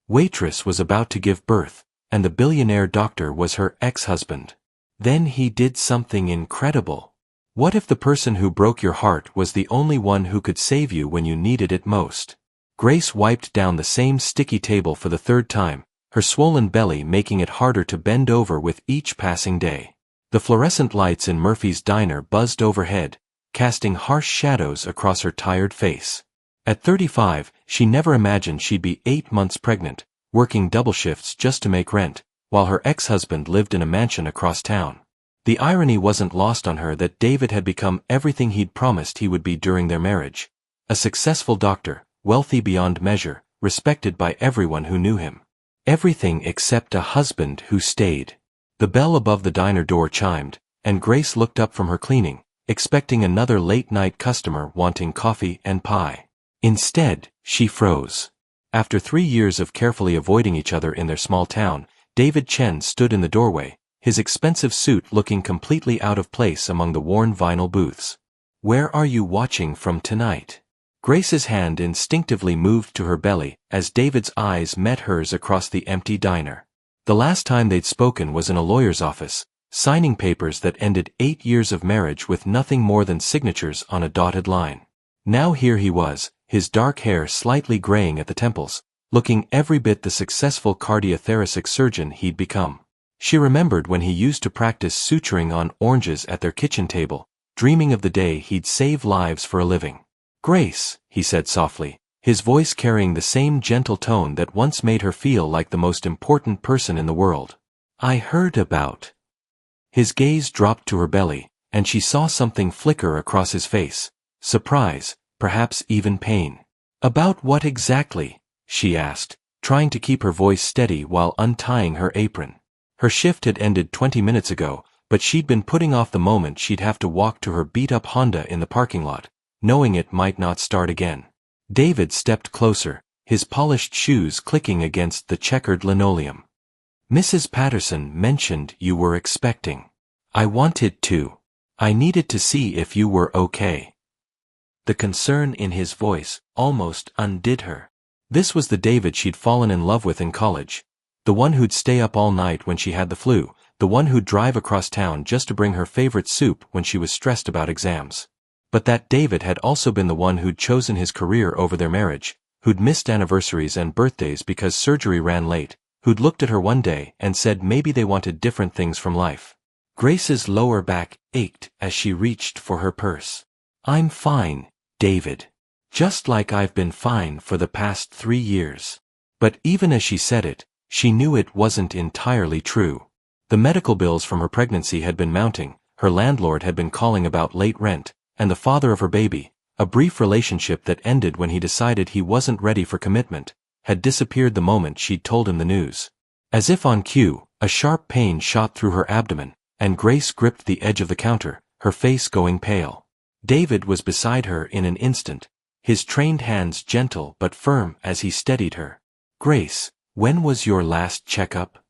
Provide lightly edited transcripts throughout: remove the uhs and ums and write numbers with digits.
waitress was about to give birth, and the billionaire doctor was her ex-husband. Then he did something incredible. What if the person who broke your heart was the only one who could save you when you needed it most? Grace wiped down the same sticky table for the third time, her swollen belly making it harder to bend over with each passing day. The fluorescent lights in Murphy's diner buzzed overhead, casting harsh shadows across her tired face. At 35, she never imagined she'd be 8 months pregnant, working double shifts just to make rent, while her ex-husband lived in a mansion across town. The irony wasn't lost on her that David had become everything he'd promised he would be during their marriage. A successful doctor, wealthy beyond measure, respected by everyone who knew him. Everything except a husband who stayed. The bell above the diner door chimed, and Grace looked up from her cleaning, expecting another late-night customer wanting coffee and pie. Instead, she froze. After 3 years of carefully avoiding each other in their small town, David Chen stood in the doorway, his expensive suit looking completely out of place among the worn vinyl booths. "Where are you watching from tonight?" Grace's hand instinctively moved to her belly as David's eyes met hers across the empty diner. The last time they'd spoken was in a lawyer's office, signing papers that ended 8 years of marriage with nothing more than signatures on a dotted line. Now here he was, his dark hair slightly graying at the temples, looking every bit the successful cardiothoracic surgeon he'd become. She remembered when he used to practice suturing on oranges at their kitchen table, dreaming of the day he'd save lives for a living. "Grace," he said softly, his voice carrying the same gentle tone that once made her feel like the most important person in the world. "I heard about." His gaze dropped to her belly, and she saw something flicker across his face. Surprise, perhaps even pain. "About what exactly?" she asked, trying to keep her voice steady while untying her apron. Her shift had ended 20 minutes ago, but she'd been putting off the moment she'd have to walk to her beat-up Honda in the parking lot, knowing it might not start again. David stepped closer, his polished shoes clicking against the checkered linoleum. "Mrs. Patterson mentioned you were expecting. I wanted to. I needed to see if you were okay." The concern in his voice almost undid her. This was the David she'd fallen in love with in college. The one who'd stay up all night when she had the flu, the one who'd drive across town just to bring her favorite soup when she was stressed about exams. But that David had also been the one who'd chosen his career over their marriage, who'd missed anniversaries and birthdays because surgery ran late, who'd looked at her one day and said maybe they wanted different things from life. Grace's lower back ached as she reached for her purse. "I'm fine, David. Just like I've been fine for the past 3 years." But even as she said it, she knew it wasn't entirely true. The medical bills from her pregnancy had been mounting, her landlord had been calling about late rent, and the father of her baby, a brief relationship that ended when he decided he wasn't ready for commitment, had disappeared the moment she'd told him the news. As if on cue, a sharp pain shot through her abdomen, and Grace gripped the edge of the counter, her face going pale. David was beside her in an instant, his trained hands gentle but firm as he steadied her. "Grace, when was your last checkup?"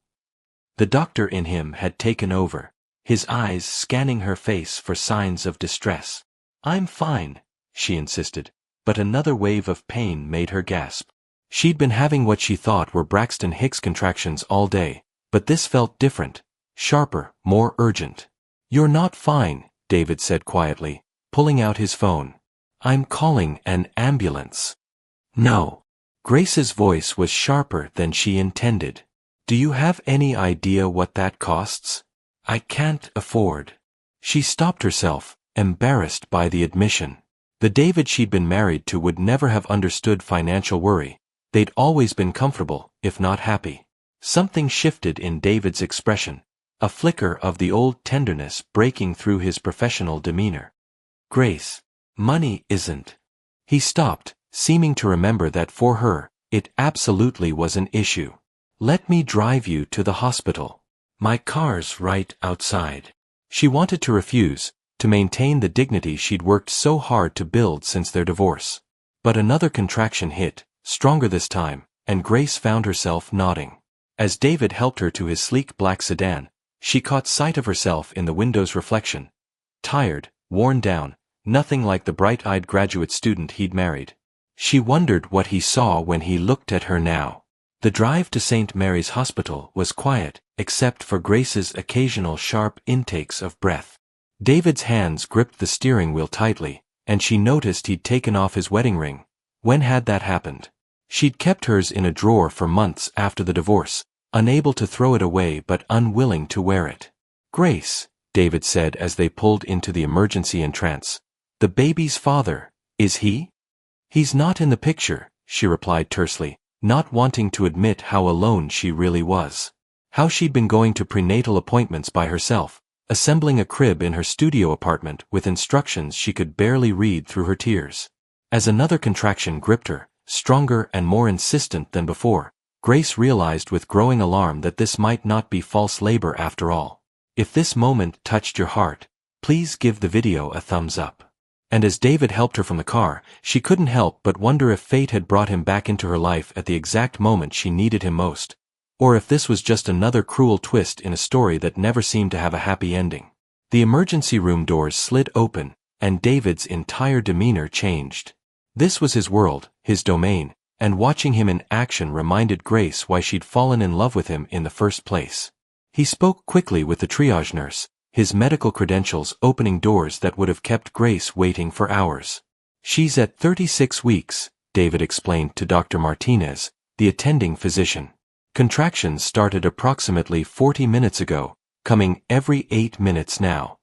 The doctor in him had taken over, his eyes scanning her face for signs of distress. "I'm fine," she insisted, but another wave of pain made her gasp. She'd been having what she thought were Braxton Hicks contractions all day, but this felt different, sharper, more urgent. "You're not fine," David said quietly, pulling out his phone. "I'm calling an ambulance." "No." Grace's voice was sharper than she intended. "Do you have any idea what that costs? I can't afford." She stopped herself, embarrassed by the admission. The David she'd been married to would never have understood financial worry. They'd always been comfortable, if not happy. Something shifted in David's expression, a flicker of the old tenderness breaking through his professional demeanor. "Grace, money isn't." He stopped, seeming to remember that for her, it absolutely was an issue. "Let me drive you to the hospital. My car's right outside." She wanted to refuse, to maintain the dignity she'd worked so hard to build since their divorce. But another contraction hit, stronger this time, and Grace found herself nodding. As David helped her to his sleek black sedan, she caught sight of herself in the window's reflection. Tired, worn down, nothing like the bright-eyed graduate student he'd married. She wondered what he saw when he looked at her now. The drive to St. Mary's Hospital was quiet, except for Grace's occasional sharp intakes of breath. David's hands gripped the steering wheel tightly, and she noticed he'd taken off his wedding ring. When had that happened? She'd kept hers in a drawer for months after the divorce, unable to throw it away but unwilling to wear it. "Grace," David said as they pulled into the emergency entrance. "The baby's father, is he?" "He's not in the picture," she replied tersely, not wanting to admit how alone she really was. How she'd been going to prenatal appointments by herself, assembling a crib in her studio apartment with instructions she could barely read through her tears. As another contraction gripped her, stronger and more insistent than before, Grace realized with growing alarm that this might not be false labor after all. If this moment touched your heart, please give the video a thumbs up. And as David helped her from the car, she couldn't help but wonder if fate had brought him back into her life at the exact moment she needed him most, or if this was just another cruel twist in a story that never seemed to have a happy ending. The emergency room doors slid open, and David's entire demeanor changed. This was his world, his domain, and watching him in action reminded Grace why she'd fallen in love with him in the first place. He spoke quickly with the triage nurse, his medical credentials opening doors that would have kept Grace waiting for hours. "She's at 36 weeks, David explained to Dr. Martinez, the attending physician. "Contractions started approximately 40 minutes ago, coming every 8 minutes now."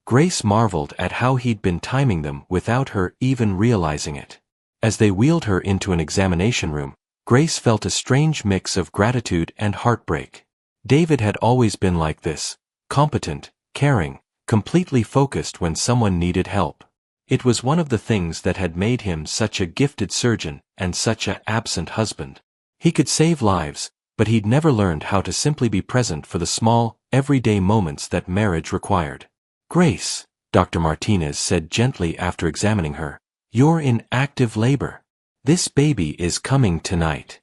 Grace marveled at how he'd been timing them without her even realizing it. As they wheeled her into an examination room, Grace felt a strange mix of gratitude and heartbreak. David had always been like this, competent, caring, completely focused when someone needed help. It was one of the things that had made him such a gifted surgeon and such an absent husband. He could save lives, but he'd never learned how to simply be present for the small, everyday moments that marriage required. "Grace," Dr. Martinez said gently after examining her, "you're in active labor. This baby is coming tonight."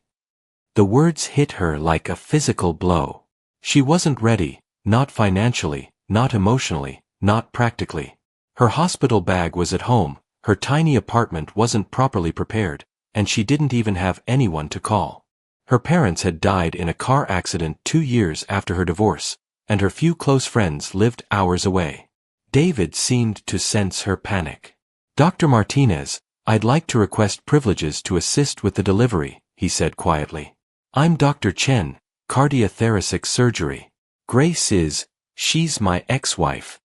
The words hit her like a physical blow. She wasn't ready, not financially, not emotionally, not practically. Her hospital bag was at home, her tiny apartment wasn't properly prepared, and she didn't even have anyone to call. Her parents had died in a car accident 2 years after her divorce, and her few close friends lived hours away. David seemed to sense her panic. "Dr. Martinez, I'd like to request privileges to assist with the delivery," he said quietly. "I'm Dr. Chen, cardiothoracic surgery. She's my ex-wife."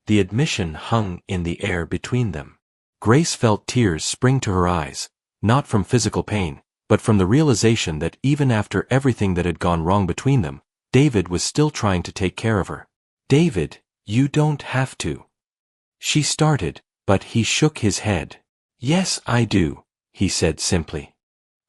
The admission hung in the air between them. Grace felt tears spring to her eyes, not from physical pain, but from the realization that even after everything that had gone wrong between them, David was still trying to take care of her. "David, you don't have to." She started, but he shook his head. "Yes, I do," he said simply.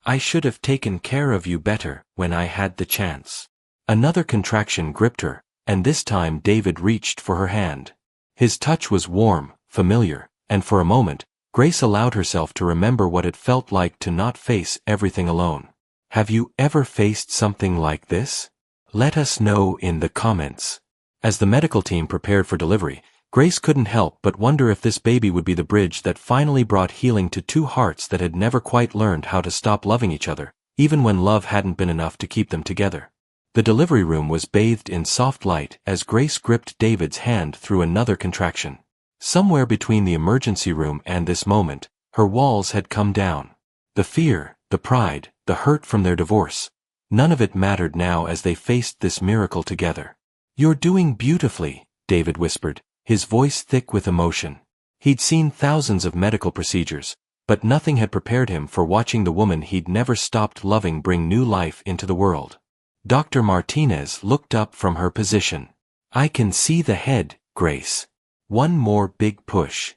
"I should have taken care of you better when I had the chance." Another contraction gripped her, and this time David reached for her hand. His touch was warm, familiar, and for a moment, Grace allowed herself to remember what it felt like to not face everything alone. Have you ever faced something like this? Let us know in the comments. As the medical team prepared for delivery, Grace couldn't help but wonder if this baby would be the bridge that finally brought healing to two hearts that had never quite learned how to stop loving each other, even when love hadn't been enough to keep them together. The delivery room was bathed in soft light as Grace gripped David's hand through another contraction. Somewhere between the emergency room and this moment, her walls had come down. The fear, the pride, the hurt from their divorce, none of it mattered now as they faced this miracle together. "You're doing beautifully," David whispered, his voice thick with emotion. He'd seen thousands of medical procedures, but nothing had prepared him for watching the woman he'd never stopped loving bring new life into the world. Dr. Martinez looked up from her position. "I can see the head, Grace. One more big push."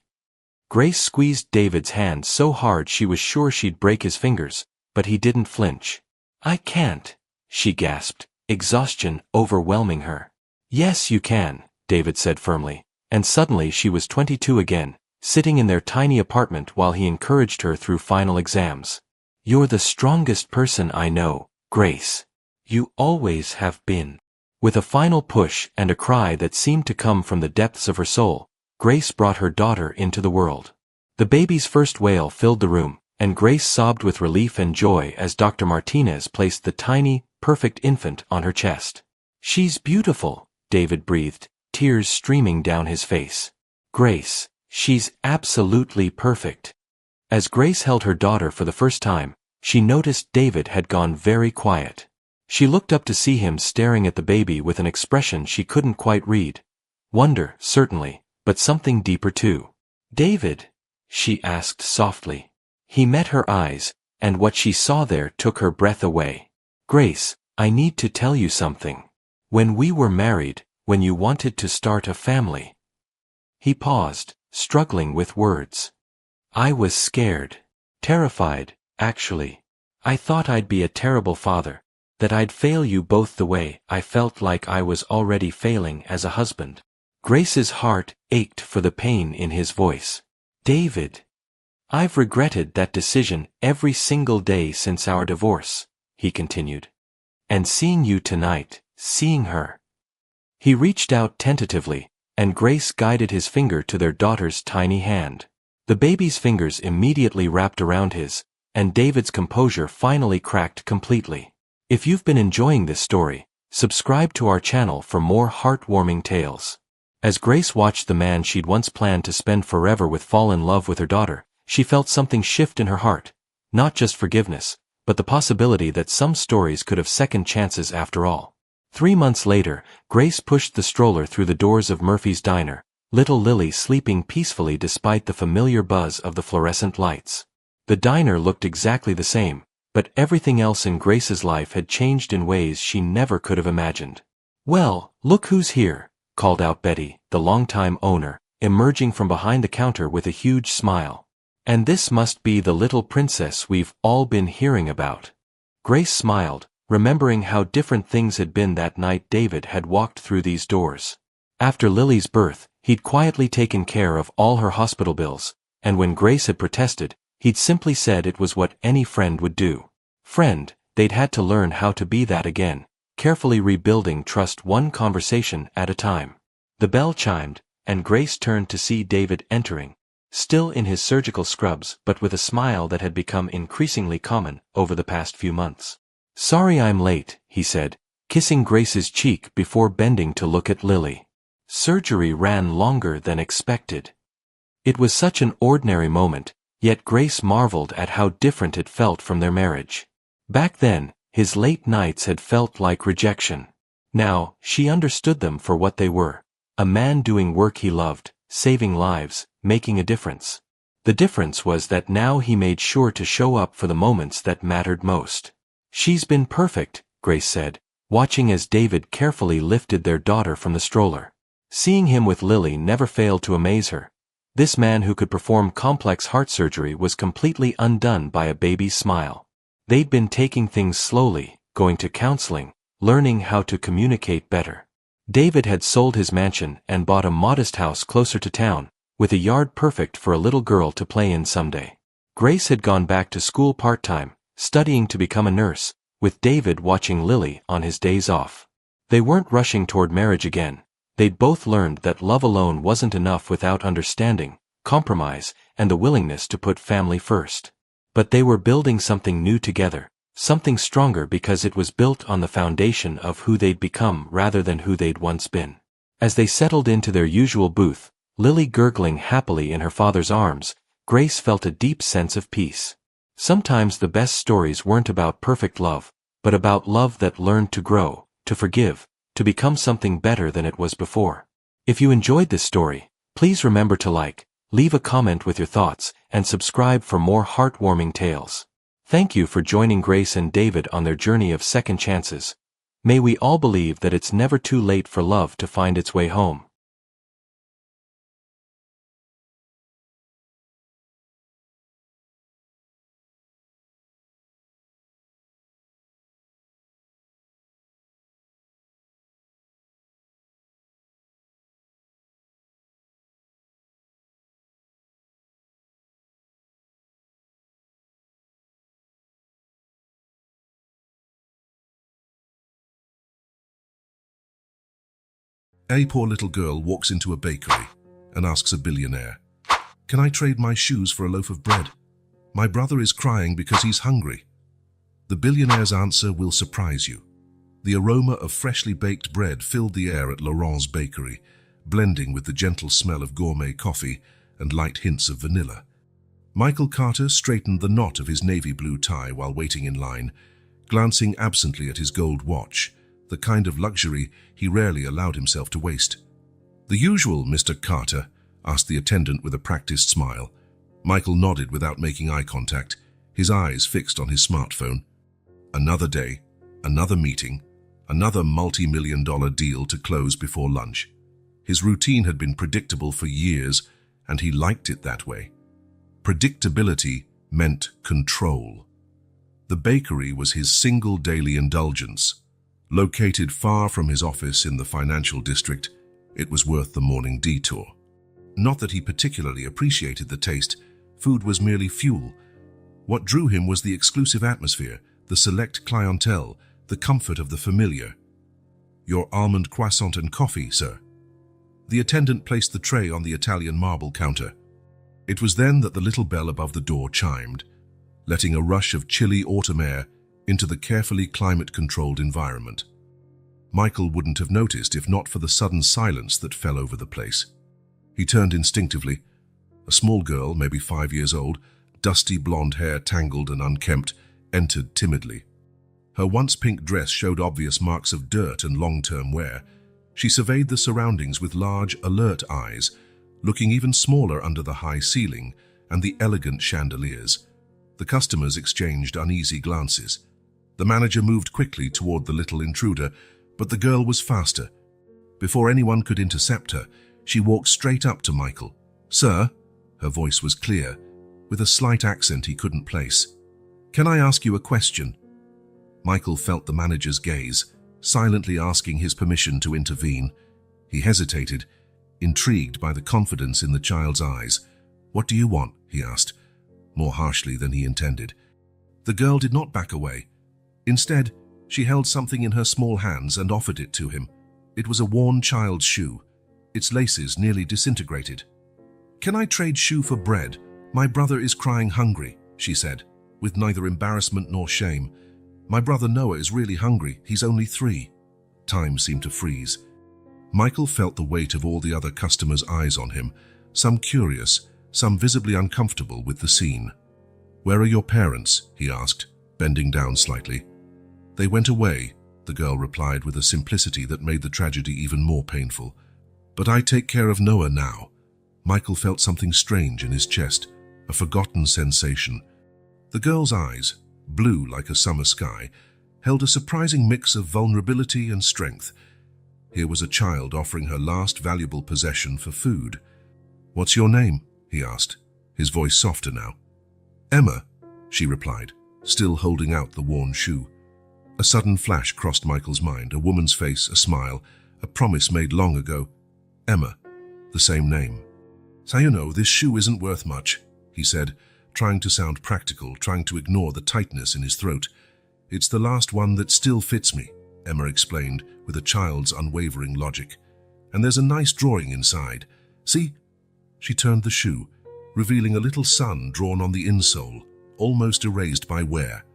Grace squeezed David's hand so hard she was sure she'd break his fingers, but he didn't flinch. "I can't," she gasped, exhaustion overwhelming her. "Yes, you can," David said firmly, and suddenly she was 22 again, sitting in their tiny apartment while he encouraged her through final exams. "You're the strongest person I know, Grace. You always have been." With a final push and a cry that seemed to come from the depths of her soul, Grace brought her daughter into the world. The baby's first wail filled the room, and Grace sobbed with relief and joy as Dr. Martinez placed the tiny, perfect infant on her chest. "She's beautiful," David breathed, tears streaming down his face. "Grace, she's absolutely perfect." As Grace held her daughter for the first time, she noticed David had gone very quiet. She looked up to see him staring at the baby with an expression she couldn't quite read. Wonder, certainly, but something deeper too. "David?" she asked softly. He met her eyes, and what she saw there took her breath away. "Grace, I need to tell you something. When we were married, when you wanted to start a family." He paused, struggling with words. "I was scared. Terrified, actually. I thought I'd be a terrible father, that I'd fail you both the way I felt like I was already failing as a husband." Grace's heart ached for the pain in his voice. "David, I've regretted that decision every single day since our divorce," he continued. "And seeing you tonight, seeing her." He reached out tentatively, and Grace guided his finger to their daughter's tiny hand. The baby's fingers immediately wrapped around his, and David's composure finally cracked completely. If you've been enjoying this story, subscribe to our channel for more heartwarming tales. As Grace watched the man she'd once planned to spend forever with fall in love with her daughter, she felt something shift in her heart, not just forgiveness, but the possibility that some stories could have second chances after all. 3 months later, Grace pushed the stroller through the doors of Murphy's Diner, little Lily sleeping peacefully despite the familiar buzz of the fluorescent lights. The diner looked exactly the same, but everything else in Grace's life had changed in ways she never could have imagined. "Well, look who's here," called out Betty, the longtime owner, emerging from behind the counter with a huge smile. "And this must be the little princess we've all been hearing about." Grace smiled, remembering how different things had been that night David had walked through these doors. After Lily's birth, he'd quietly taken care of all her hospital bills, and when Grace had protested, he'd simply said it was what any friend would do. Friend, they'd had to learn how to be that again, carefully rebuilding trust one conversation at a time. The bell chimed, and Grace turned to see David entering, still in his surgical scrubs but with a smile that had become increasingly common over the past few months. "Sorry I'm late," he said, kissing Grace's cheek before bending to look at Lily. Surgery ran longer than expected. It was such an ordinary moment, yet Grace marveled at how different it felt from their marriage. Back then, his late nights had felt like rejection. Now, she understood them for what they were. A man doing work he loved, saving lives, making a difference. The difference was that now he made sure to show up for the moments that mattered most. "She's been perfect," Grace said, watching as David carefully lifted their daughter from the stroller. Seeing him with Lily never failed to amaze her. This man who could perform complex heart surgery was completely undone by a baby's smile. They'd been taking things slowly, going to counseling, learning how to communicate better. David had sold his mansion and bought a modest house closer to town, with a yard perfect for a little girl to play in someday. Grace had gone back to school part-time, studying to become a nurse, with David watching Lily on his days off. They weren't rushing toward marriage again. They'd both learned that love alone wasn't enough without understanding, compromise, and the willingness to put family first. But they were building something new together, something stronger because it was built on the foundation of who they'd become rather than who they'd once been. As they settled into their usual booth, Lily gurgling happily in her father's arms, Grace felt a deep sense of peace. Sometimes the best stories weren't about perfect love, but about love that learned to grow, to forgive, to become something better than it was before. If you enjoyed this story, please remember to like, leave a comment with your thoughts, and subscribe for more heartwarming tales. Thank you for joining Grace and David on their journey of second chances. May we all believe that it's never too late for love to find its way home. A poor little girl walks into a bakery and asks a billionaire, "Can I trade my shoes for a loaf of bread?" My brother is crying because he's hungry. The billionaire's answer will surprise you. The aroma of freshly baked bread filled the air at Laurent's bakery, blending with the gentle smell of gourmet coffee and light hints of vanilla. Michael Carter straightened the knot of his navy blue tie while waiting in line, glancing absently at his gold watch, the kind of luxury he rarely allowed himself to waste. "The usual, Mr. Carter?" asked the attendant with a practiced smile. Michael nodded without making eye contact, his eyes fixed on his smartphone. Another day, another meeting, another multi-million-dollar deal to close before lunch. His routine had been predictable for years, and he liked it that way. Predictability meant control. The bakery was his single daily indulgence. Located far from his office in the financial district, it was worth the morning detour. Not that he particularly appreciated the taste, food was merely fuel. What drew him was the exclusive atmosphere, the select clientele, the comfort of the familiar. "Your almond croissant and coffee, sir." The attendant placed the tray on the Italian marble counter. It was then that the little bell above the door chimed, letting a rush of chilly autumn air into the carefully climate-controlled environment. Michael wouldn't have noticed if not for the sudden silence that fell over the place. He turned instinctively. A small girl, maybe 5 years old, dusty blonde hair tangled and unkempt, entered timidly. Her once pink dress showed obvious marks of dirt and long-term wear. She surveyed the surroundings with large, alert eyes, looking even smaller under the high ceiling and the elegant chandeliers. The customers exchanged uneasy glances. The manager moved quickly toward the little intruder, but the girl was faster. Before anyone could intercept her, she walked straight up to Michael. "Sir," her voice was clear, with a slight accent he couldn't place. "Can I ask you a question?" Michael felt the manager's gaze, silently asking his permission to intervene. He hesitated, intrigued by the confidence in the child's eyes. "What do you want?" he asked, more harshly than he intended. The girl did not back away. Instead, she held something in her small hands and offered it to him. It was a worn child's shoe, its laces nearly disintegrated. "Can I trade shoe for bread? My brother is crying hungry," she said, with neither embarrassment nor shame. "My brother Noah is really hungry. He's only 3. Time seemed to freeze. Michael felt the weight of all the other customers' eyes on him, some curious, some visibly uncomfortable with the scene. "Where are your parents?" he asked, bending down slightly. "They went away," the girl replied with a simplicity that made the tragedy even more painful. "But I take care of Noah now." Michael felt something strange in his chest, a forgotten sensation. The girl's eyes, blue like a summer sky, held a surprising mix of vulnerability and strength. Here was a child offering her last valuable possession for food. "What's your name?" he asked, his voice softer now. "Emma," she replied, still holding out the worn shoe. A sudden flash crossed Michael's mind, a woman's face, a smile, a promise made long ago. Emma, the same name. "So you know, this shoe isn't worth much," he said, trying to sound practical, trying to ignore the tightness in his throat. "It's the last one that still fits me," Emma explained with a child's unwavering logic. "And there's a nice drawing inside. See?" She turned the shoe, revealing a little sun drawn on the insole, almost erased by wear.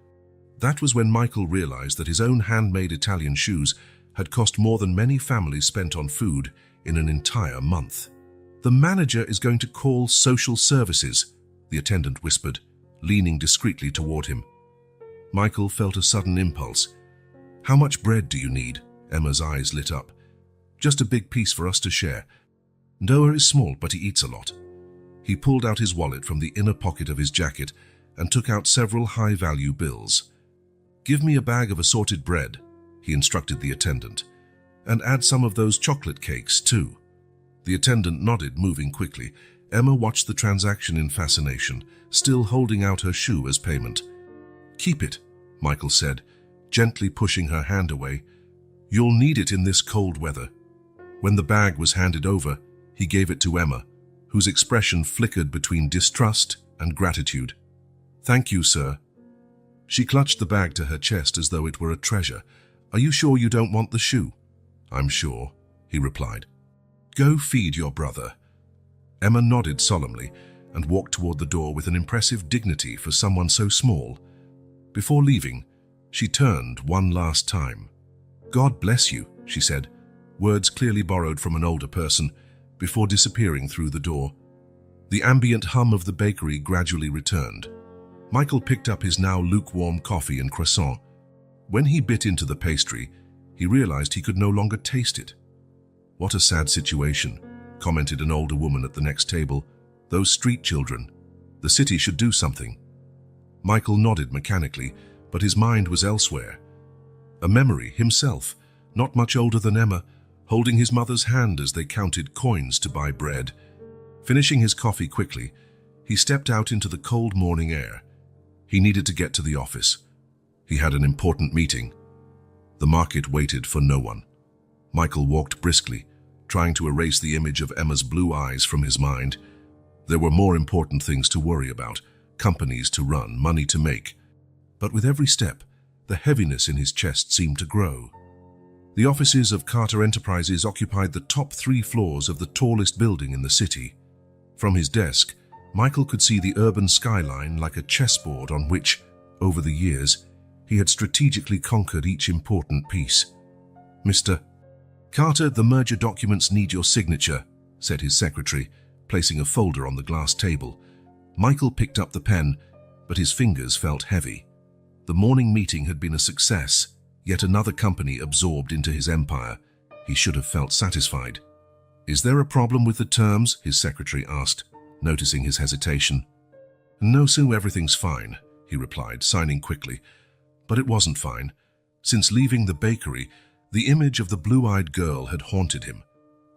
That was when Michael realized that his own handmade Italian shoes had cost more than many families spent on food in an entire month. "The manager is going to call social services," the attendant whispered, leaning discreetly toward him. Michael felt a sudden impulse. "How much bread do you need?" Emma's eyes lit up. "Just a big piece for us to share. Noah is small, but he eats a lot." He pulled out his wallet from the inner pocket of his jacket and took out several high-value bills. "Give me a bag of assorted bread," he instructed the attendant. "And add some of those chocolate cakes, too." The attendant nodded, moving quickly. Emma watched the transaction in fascination, still holding out her shoe as payment. "Keep it," Michael said, gently pushing her hand away. "You'll need it in this cold weather." When the bag was handed over, he gave it to Emma, whose expression flickered between distrust and gratitude. "Thank you, sir." She clutched the bag to her chest as though it were a treasure. "Are you sure you don't want the shoe?" "I'm sure," he replied. "Go feed your brother." Emma nodded solemnly, and walked toward the door with an impressive dignity for someone so small. Before leaving, she turned one last time. "God bless you," she said, words clearly borrowed from an older person, before disappearing through the door. The ambient hum of the bakery gradually returned. Michael picked up his now lukewarm coffee and croissant. When he bit into the pastry, he realized he could no longer taste it. "What a sad situation," commented an older woman at the next table. "Those street children. The city should do something." Michael nodded mechanically, but his mind was elsewhere. A memory, himself, not much older than Emma, holding his mother's hand as they counted coins to buy bread. Finishing his coffee quickly, he stepped out into the cold morning air. He needed to get to the office. He had an important meeting. The market waited for no one. Michael walked briskly, trying to erase the image of Emma's blue eyes from his mind. There were more important things to worry about, companies to run, money to make. But with every step, the heaviness in his chest seemed to grow. The offices of Carter Enterprises occupied the top 3 floors of the tallest building in the city. From his desk, Michael could see the urban skyline like a chessboard on which, over the years, he had strategically conquered each important piece. "Mr. Carter, the merger documents need your signature," said his secretary, placing a folder on the glass table. Michael picked up the pen, but his fingers felt heavy. The morning meeting had been a success, yet another company absorbed into his empire. He should have felt satisfied. "Is there a problem with the terms?" his secretary asked, noticing his hesitation. "No, Sue, everything's fine," he replied, signing quickly. But it wasn't fine. Since leaving the bakery, the image of the blue-eyed girl had haunted him.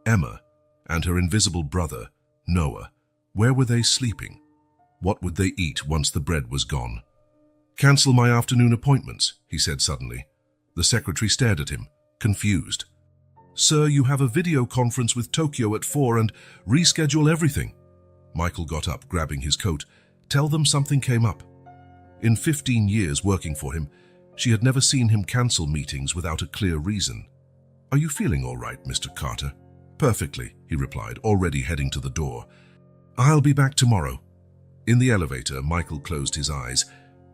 Emma and her invisible brother, Noah. Where were they sleeping? What would they eat once the bread was gone? "Cancel my afternoon appointments," he said suddenly. The secretary stared at him, confused. "Sir, you have a video conference with Tokyo at 4 and reschedule everything." Michael got up, grabbing his coat. "Tell them something came up." In 15 years working for him, she had never seen him cancel meetings without a clear reason. "Are you feeling all right, Mr. Carter?" "Perfectly," he replied, already heading to the door. "I'll be back tomorrow." In the elevator, Michael closed his eyes.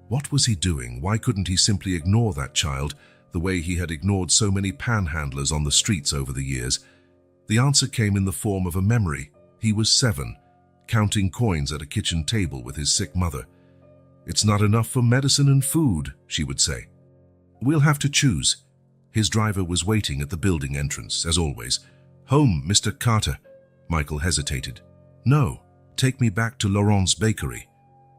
What was he doing? Why couldn't he simply ignore that child, the way he had ignored so many panhandlers on the streets over the years? The answer came in the form of a memory. He was 7, counting coins at a kitchen table with his sick mother. "It's not enough for medicine and food," she would say. "We'll have to choose." His driver was waiting at the building entrance, as always. "Home, Mr. Carter." Michael hesitated. "No, take me back to Laurent's bakery."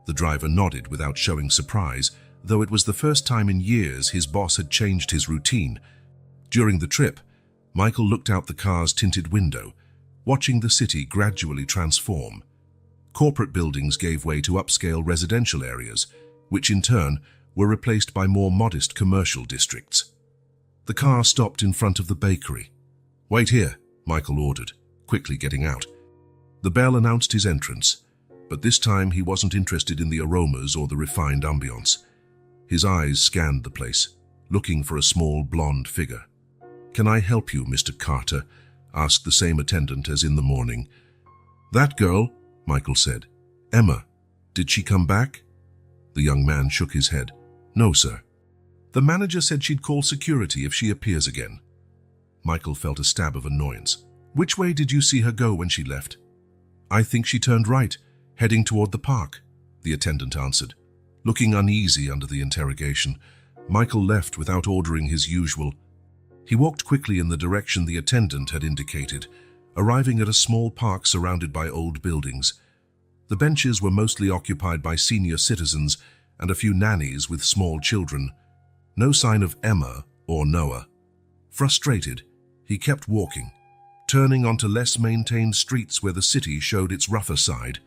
The driver nodded without showing surprise, though it was the first time in years his boss had changed his routine. During the trip, Michael looked out the car's tinted window, watching the city gradually transform. Corporate buildings gave way to upscale residential areas, which in turn were replaced by more modest commercial districts. The car stopped in front of the bakery. "Wait here," Michael ordered, quickly getting out. The bell announced his entrance, but this time he wasn't interested in the aromas or the refined ambiance. His eyes scanned the place, looking for a small blonde figure. "Can I help you, Mr. Carter?" asked the same attendant as in the morning. "That girl," Michael said. "Emma. Did she come back?" The young man shook his head. "No, sir. The manager said she'd call security if she appears again." Michael felt a stab of annoyance. "Which way did you see her go when she left?" "I think she turned right, heading toward the park," the attendant answered. Looking uneasy under the interrogation, Michael left without ordering his usual. He walked quickly in the direction the attendant had indicated, arriving at a small park surrounded by old buildings. The benches were mostly occupied by senior citizens and a few nannies with small children. No sign of Emma or Noah. Frustrated, he kept walking, turning onto less maintained streets where the city showed its rougher side.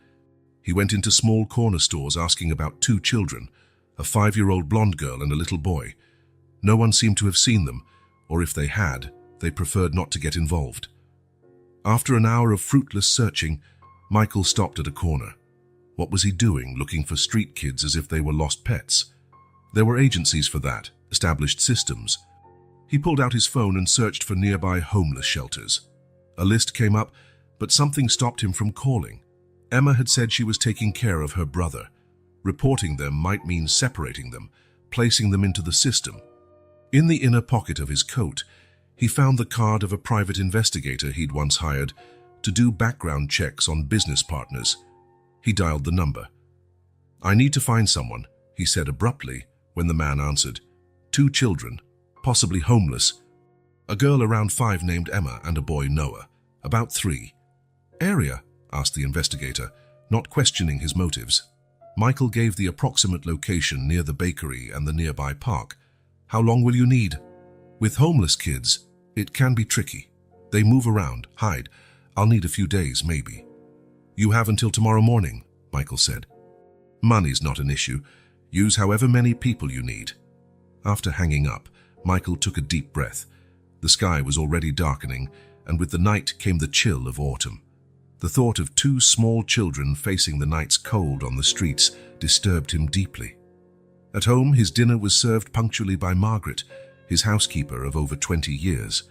He went into small corner stores asking about 2 children, a 5-year-old blonde girl and a little boy. No one seemed to have seen them, or if they had, they preferred not to get involved. After an hour of fruitless searching, Michael stopped at a corner. What was he doing, looking for street kids as if they were lost pets? There were agencies for that, established systems. He pulled out his phone and searched for nearby homeless shelters. A list came up, but something stopped him from calling. Emma had said she was taking care of her brother. Reporting them might mean separating them, placing them into the system. In the inner pocket of his coat, he found the card of a private investigator he'd once hired to do background checks on business partners. He dialed the number. "I need to find someone," he said abruptly when the man answered. "2 children, possibly homeless. A girl around 5 named Emma and a boy Noah, about 3. "Area?" asked the investigator, not questioning his motives. Michael gave the approximate location near the bakery and the nearby park. "How long will you need?" "With homeless kids, it can be tricky. They move around, hide. I'll need a few days, maybe." "You have until tomorrow morning," Michael said. "Money's not an issue. Use however many people you need." After hanging up, Michael took a deep breath. The sky was already darkening, and with the night came the chill of autumn. The thought of 2 small children facing the night's cold on the streets disturbed him deeply. At home, his dinner was served punctually by Margaret, his housekeeper of over 20 years.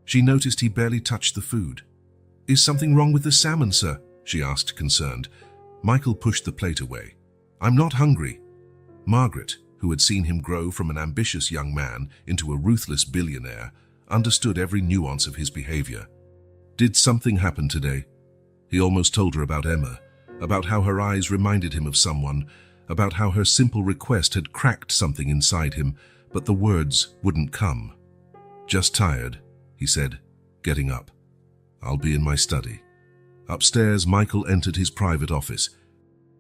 She noticed he barely touched the food. "Is something wrong with the salmon, sir?" she asked, concerned. Michael pushed the plate away. "I'm not hungry." Margaret, who had seen him grow from an ambitious young man into a ruthless billionaire, understood every nuance of his behavior. "Did something happen today?" He almost told her about Emma, about how her eyes reminded him of someone, about how her simple request had cracked something inside him, but the words wouldn't come. "Just tired," he said, getting up. "I'll be in my study." Upstairs, Michael entered his private office.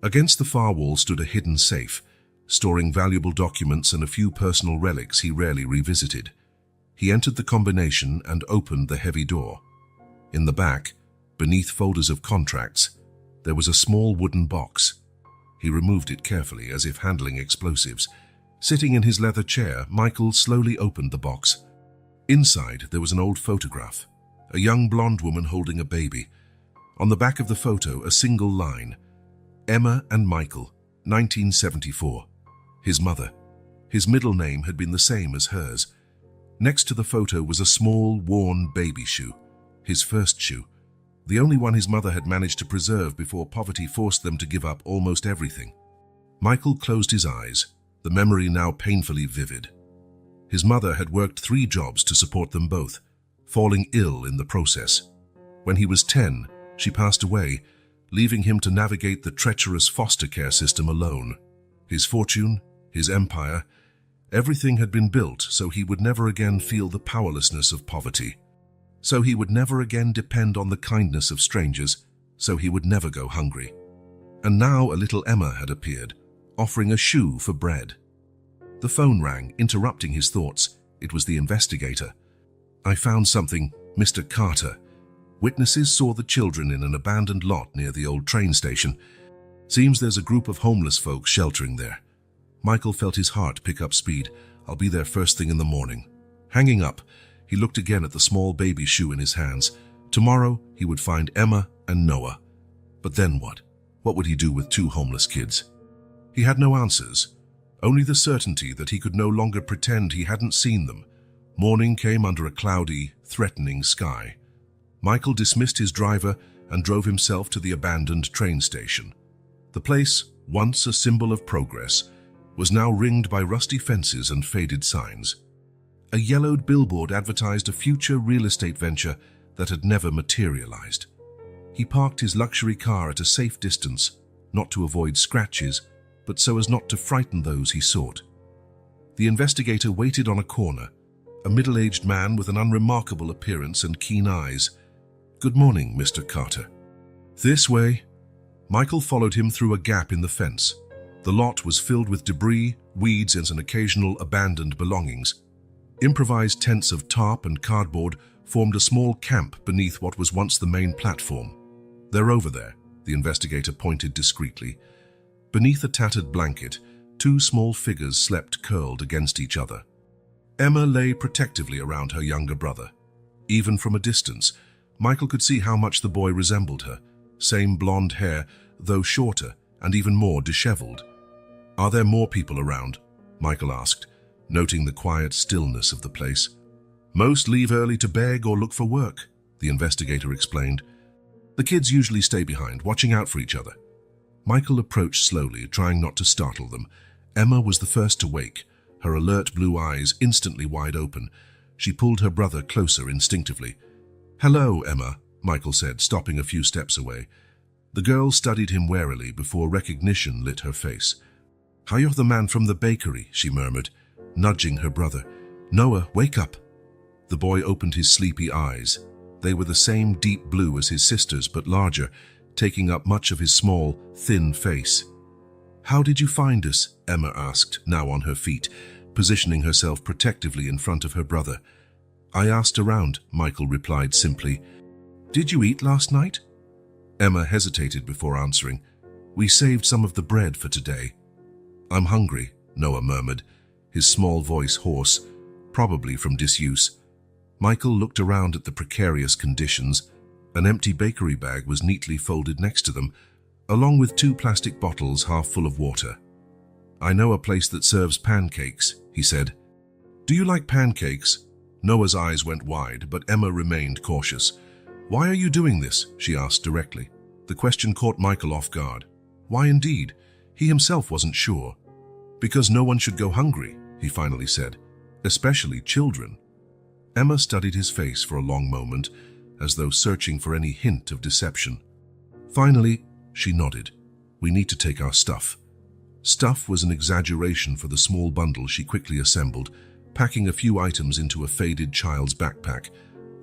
Against the far wall stood a hidden safe, storing valuable documents and a few personal relics he rarely revisited. He entered the combination and opened the heavy door. In the back, beneath folders of contracts, there was a small wooden box. He removed it carefully, as if handling explosives. Sitting in his leather chair, Michael slowly opened the box. Inside, there was an old photograph, a young blonde woman holding a baby. On the back of the photo, a single line: "Emma and Michael, 1974. His mother. His middle name had been the same as hers. Next to the photo was a small, worn baby shoe, his first shoe, the only one his mother had managed to preserve before poverty forced them to give up almost everything. Michael closed his eyes, the memory now painfully vivid. His mother had worked 3 jobs to support them both, falling ill in the process. When he was 10, she passed away, leaving him to navigate the treacherous foster care system alone. His fortune, his empire, everything had been built so he would never again feel the powerlessness of poverty. So he would never again depend on the kindness of strangers, so he would never go hungry. And now a little Emma had appeared, offering a shoe for bread. The phone rang, interrupting his thoughts. It was the investigator. "I found something, Mr. Carter. Witnesses saw the children in an abandoned lot near the old train station. Seems there's a group of homeless folks sheltering there." Michael felt his heart pick up speed. "I'll be there first thing in the morning." Hanging up, he looked again at the small baby shoe in his hands. Tomorrow, he would find Emma and Noah. But then what? What would he do with 2 homeless kids? He had no answers, only the certainty that he could no longer pretend he hadn't seen them. Morning came under a cloudy, threatening sky. Michael dismissed his driver and drove himself to the abandoned train station. The place, once a symbol of progress, was now ringed by rusty fences and faded signs. A yellowed billboard advertised a future real estate venture that had never materialized. He parked his luxury car at a safe distance, not to avoid scratches, but so as not to frighten those he sought. The investigator waited on a corner, a middle-aged man with an unremarkable appearance and keen eyes. "Good morning, Mr. Carter." "This way." Michael followed him through a gap in the fence. The lot was filled with debris, weeds, and an occasional abandoned belongings. Improvised tents of tarp and cardboard formed a small camp beneath what was once the main platform. "They're over there," the investigator pointed discreetly. Beneath a tattered blanket, 2 small figures slept curled against each other. Emma lay protectively around her younger brother. Even from a distance, Michael could see how much the boy resembled her. Same blonde hair, though shorter and even more disheveled. "Are there more people around?" Michael asked, noting the quiet stillness of the place. "Most leave early to beg or look for work," the investigator explained. The kids usually stay behind, watching out for each other. Michael approached slowly, trying not to startle them. Emma was the first to wake, her alert blue eyes instantly wide open. She pulled her brother closer instinctively. "Hello, Emma," Michael said, stopping a few steps away. The girl studied him warily before recognition lit her face. "How you're the man from the bakery," she murmured, nudging her brother. "Noah, wake up." The boy opened his sleepy eyes. They were the same deep blue as his sister's, but larger, taking up much of his small, thin face. "How did you find us?" Emma asked, now on her feet, positioning herself protectively in front of her brother. "I asked around," Michael replied simply. "Did you eat last night?" Emma hesitated before answering. "We saved some of the bread for today." "I'm hungry," Noah murmured, his small voice hoarse, probably from disuse. Michael looked around at the precarious conditions. An empty bakery bag was neatly folded next to them, along with 2 plastic bottles half full of water. "I know a place that serves pancakes," he said. "Do you like pancakes?" Noah's eyes went wide, but Emma remained cautious. "Why are you doing this?" she asked directly. The question caught Michael off guard. Why indeed? He himself wasn't sure. "Because no one should go hungry," he finally said, "especially children." Emma studied his face for a long moment, as though searching for any hint of deception. Finally, she nodded. "We need to take our stuff." Stuff was an exaggeration for the small bundle she quickly assembled, packing a few items into a faded child's backpack,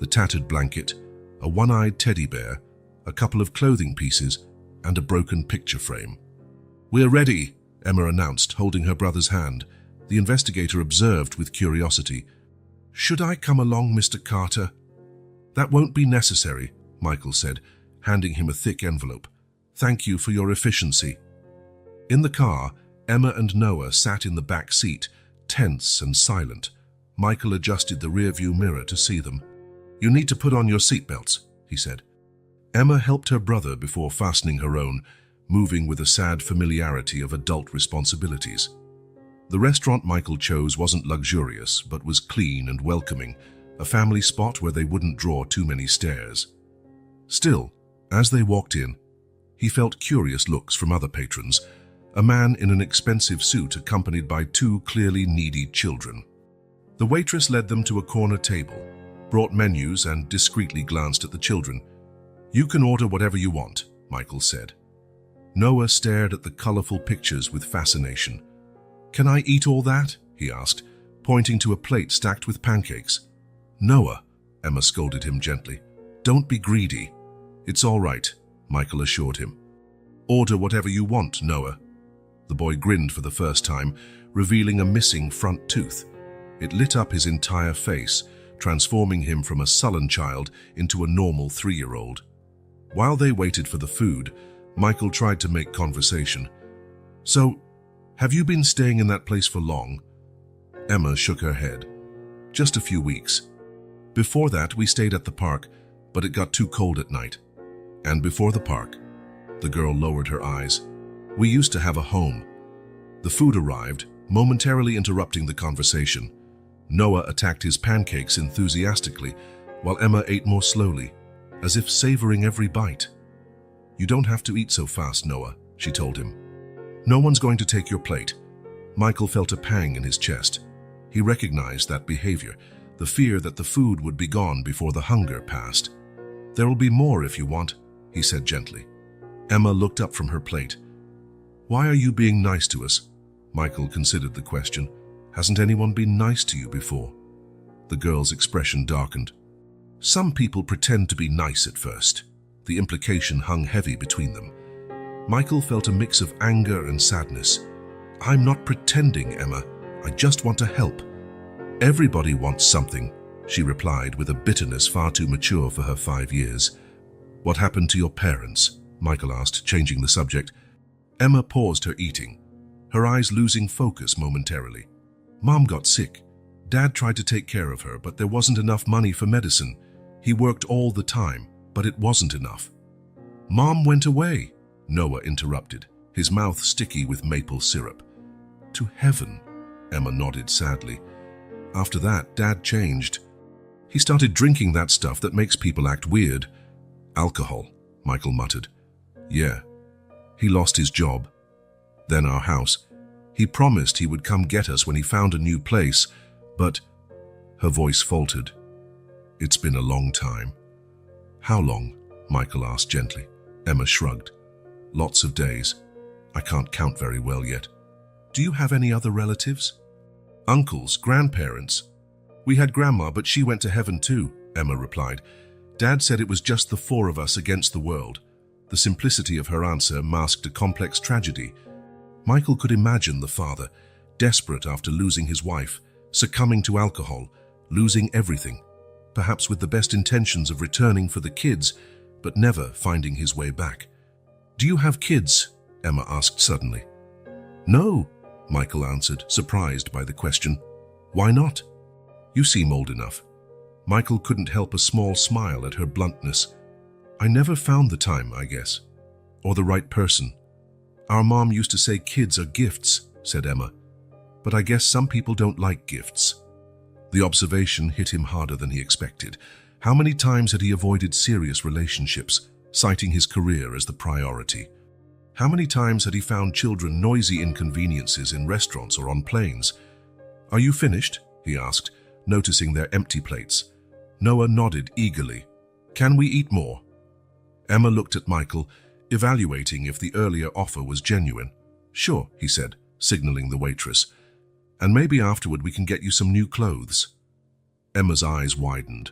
the tattered blanket, a one-eyed teddy bear, a couple of clothing pieces, and a broken picture frame. "We're ready," Emma announced, holding her brother's hand. The investigator observed with curiosity. "Should I come along, Mr. Carter?" "That won't be necessary," Michael said, handing him a thick envelope. "Thank you for your efficiency." In the car, Emma and Noah sat in the back seat, tense and silent. Michael adjusted the rearview mirror to see them. "You need to put on your seatbelts," he said. Emma helped her brother before fastening her own, moving with a sad familiarity of adult responsibilities. The restaurant Michael chose wasn't luxurious, but was clean and welcoming, a family spot where they wouldn't draw too many stares. Still, as they walked in, he felt curious looks from other patrons, a man in an expensive suit accompanied by 2 clearly needy children. The waitress led them to a corner table, brought menus, and discreetly glanced at the children. "You can order whatever you want," Michael said. Noah stared at the colorful pictures with fascination. "Can I eat all that?" he asked, pointing to a plate stacked with pancakes. "Noah," Emma scolded him gently, "don't be greedy." "It's all right," Michael assured him. "Order whatever you want, Noah." The boy grinned for the first time, revealing a missing front tooth. It lit up his entire face, transforming him from a sullen child into a normal 3-year-old. While they waited for the food, Michael tried to make conversation. "So, have you been staying in that place for long?" Emma shook her head. "Just a few weeks. Before that, we stayed at the park, but it got too cold at night. And before the park," the girl lowered her eyes, "we used to have a home." The food arrived, momentarily interrupting the conversation. Noah attacked his pancakes enthusiastically, while Emma ate more slowly, as if savoring every bite. "You don't have to eat so fast, Noah," she told him. "No one's going to take your plate." Michael felt a pang in his chest. He recognized that behavior, the fear that the food would be gone before the hunger passed. "There'll be more if you want," he said gently. Emma looked up from her plate. "Why are you being nice to us?" Michael considered the question. "Hasn't anyone been nice to you before?" The girl's expression darkened. "Some people pretend to be nice at first." The implication hung heavy between them. Michael felt a mix of anger and sadness. "I'm not pretending, Emma. I just want to help." "Everybody wants something," she replied with a bitterness far too mature for her 5 years. "What happened to your parents?" Michael asked, changing the subject. Emma paused her eating, her eyes losing focus momentarily. "Mom got sick. Dad tried to take care of her, but there wasn't enough money for medicine. He worked all the time, but it wasn't enough." "Mom went away," Noah interrupted, his mouth sticky with maple syrup. "To heaven," Emma nodded sadly. "After that, Dad changed. He started drinking that stuff that makes people act weird. Alcohol," Michael muttered. Yeah. He lost his job. Then our house. He promised he would come get us when he found a new place, but... Her voice faltered. It's been a long time. How long? Michael asked gently. Emma shrugged. Lots of days. I can't count very well yet. Do you have any other relatives? Uncles, grandparents. We had Grandma, but she went to heaven too, Emma replied. Dad said it was just the four of us against the world. The simplicity of her answer masked a complex tragedy. Michael could imagine the father, desperate after losing his wife, succumbing to alcohol, losing everything, perhaps with the best intentions of returning for the kids, but never finding his way back. Do you have kids? Emma asked suddenly. No, Michael answered, surprised by the question. Why not? You seem old enough. Michael couldn't help a small smile at her bluntness. I never found the time, I guess. Or the right person. Our mom used to say kids are gifts, said Emma. But I guess some people don't like gifts. The observation hit him harder than he expected. How many times had he avoided serious relationships, citing his career as the priority? How many times had he found children noisy inconveniences in restaurants or on planes? Are you finished? He asked, noticing their empty plates. Noah nodded eagerly. Can we eat more? Emma looked at Michael, evaluating if the earlier offer was genuine. Sure, he said, signaling the waitress. And maybe afterward we can get you some new clothes. Emma's eyes widened.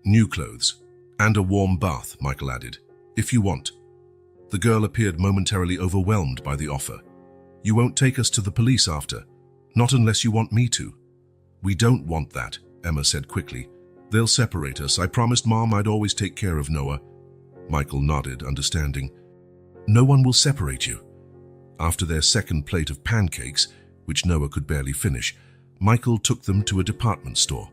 New clothes. And a warm bath, Michael added, if you want. The girl appeared momentarily overwhelmed by the offer. You won't take us to the police after? Not unless you want me to. We don't want that, Emma said quickly. They'll separate us. I promised Mom I'd always take care of Noah. Michael nodded, understanding. No one will separate you. After their second plate of pancakes, which Noah could barely finish, Michael took them to a department store.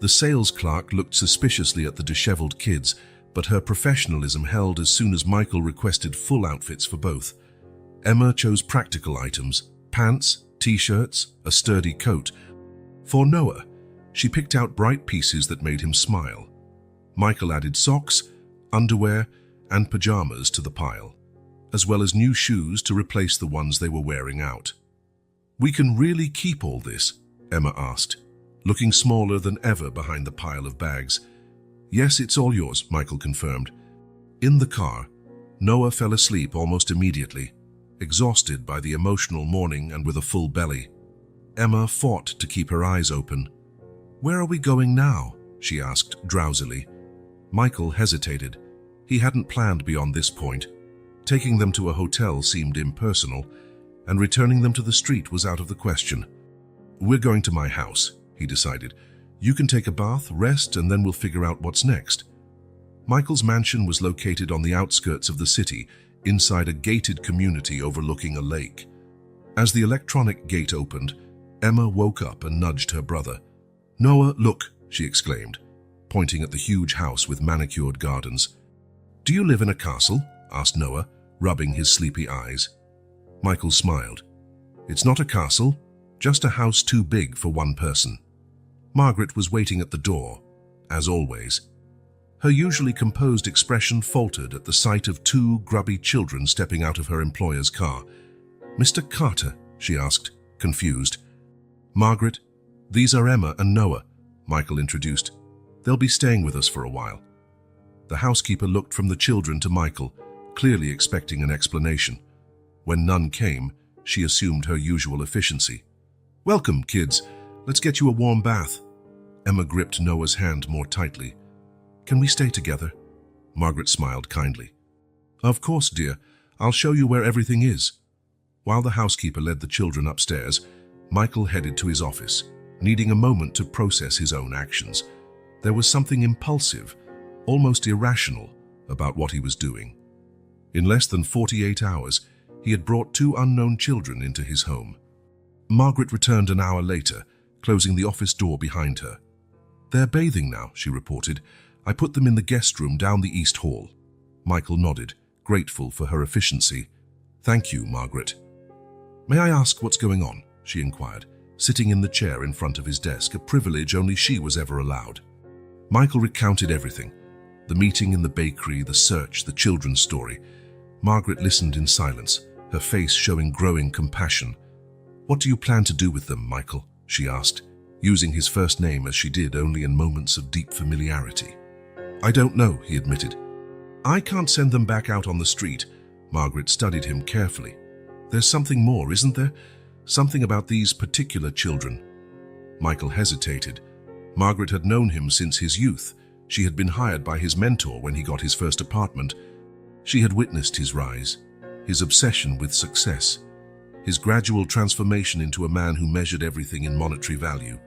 The sales clerk looked suspiciously at the disheveled kids, but her professionalism held as soon as Michael requested full outfits for both. Emma chose practical items, pants, t-shirts, a sturdy coat. For Noah, she picked out bright pieces that made him smile. Michael added socks, underwear, and pajamas to the pile, as well as new shoes to replace the ones they were wearing out. We can really keep all this? Emma asked, looking smaller than ever behind the pile of bags. Yes, it's all yours, Michael confirmed. In the car, Noah fell asleep almost immediately, exhausted by the emotional morning and with a full belly. Emma fought to keep her eyes open. Where are we going now? She asked drowsily. Michael hesitated. He hadn't planned beyond this point. Taking them to a hotel seemed impersonal, and returning them to the street was out of the question. We're going to my house, he decided. You can take a bath, rest, and then we'll figure out what's next. Michael's mansion was located on the outskirts of the city, inside a gated community overlooking a lake. As the electronic gate opened, Emma woke up and nudged her brother. Noah, look, she exclaimed, pointing at the huge house with manicured gardens. Do you live in a castle? Asked Noah, rubbing his sleepy eyes. Michael smiled. It's not a castle, just a house too big for one person. Margaret was waiting at the door, as always. Her usually composed expression faltered at the sight of two grubby children stepping out of her employer's car. Mr. Carter, she asked, confused. Margaret, these are Emma and Noah, Michael introduced. They'll be staying with us for a while. The housekeeper looked from the children to Michael, clearly expecting an explanation. When none came, she assumed her usual efficiency. Welcome, kids. Let's get you a warm bath. Emma gripped Noah's hand more tightly. Can we stay together? Margaret smiled kindly. Of course, dear. I'll show you where everything is. While the housekeeper led the children upstairs, Michael headed to his office, needing a moment to process his own actions. There was something impulsive, almost irrational, about what he was doing. In less than 48 hours, he had brought two unknown children into his home. Margaret returned an hour later, closing the office door behind her. They're bathing now, she reported. I put them in the guest room down the east hall. Michael nodded, grateful for her efficiency. Thank you, Margaret. May I ask what's going on? She inquired, sitting in the chair in front of his desk, a privilege only she was ever allowed. Michael recounted everything. The meeting in the bakery, the search, the children's story. Margaret listened in silence, her face showing growing compassion. "What do you plan to do with them, Michael?" she asked, using his first name as she did only in moments of deep familiarity. "I don't know," he admitted. "I can't send them back out on the street." Margaret studied him carefully. "There's something more, isn't there? Something about these particular children." Michael hesitated. Margaret had known him since his youth. She had been hired by his mentor when he got his first apartment. She had witnessed his rise, his obsession with success, his gradual transformation into a man who measured everything in monetary value.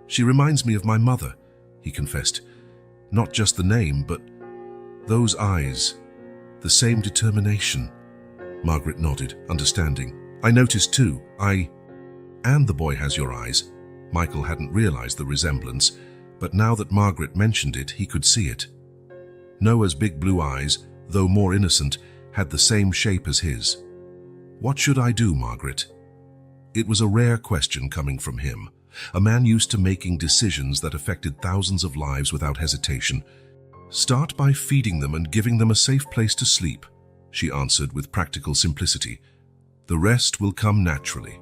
"She reminds me of my mother," he confessed. "Not just the name, but those eyes, the same determination." Margaret nodded, understanding. "I noticed too. And the boy has your eyes." Michael hadn't realized the resemblance, but now that Margaret mentioned it, he could see it. Noah's big blue eyes, though more innocent, had the same shape as his. "What should I do, Margaret?" It was a rare question coming from him, a man used to making decisions that affected thousands of lives without hesitation. "Start by feeding them and giving them a safe place to sleep," she answered with practical simplicity. "The rest will come naturally."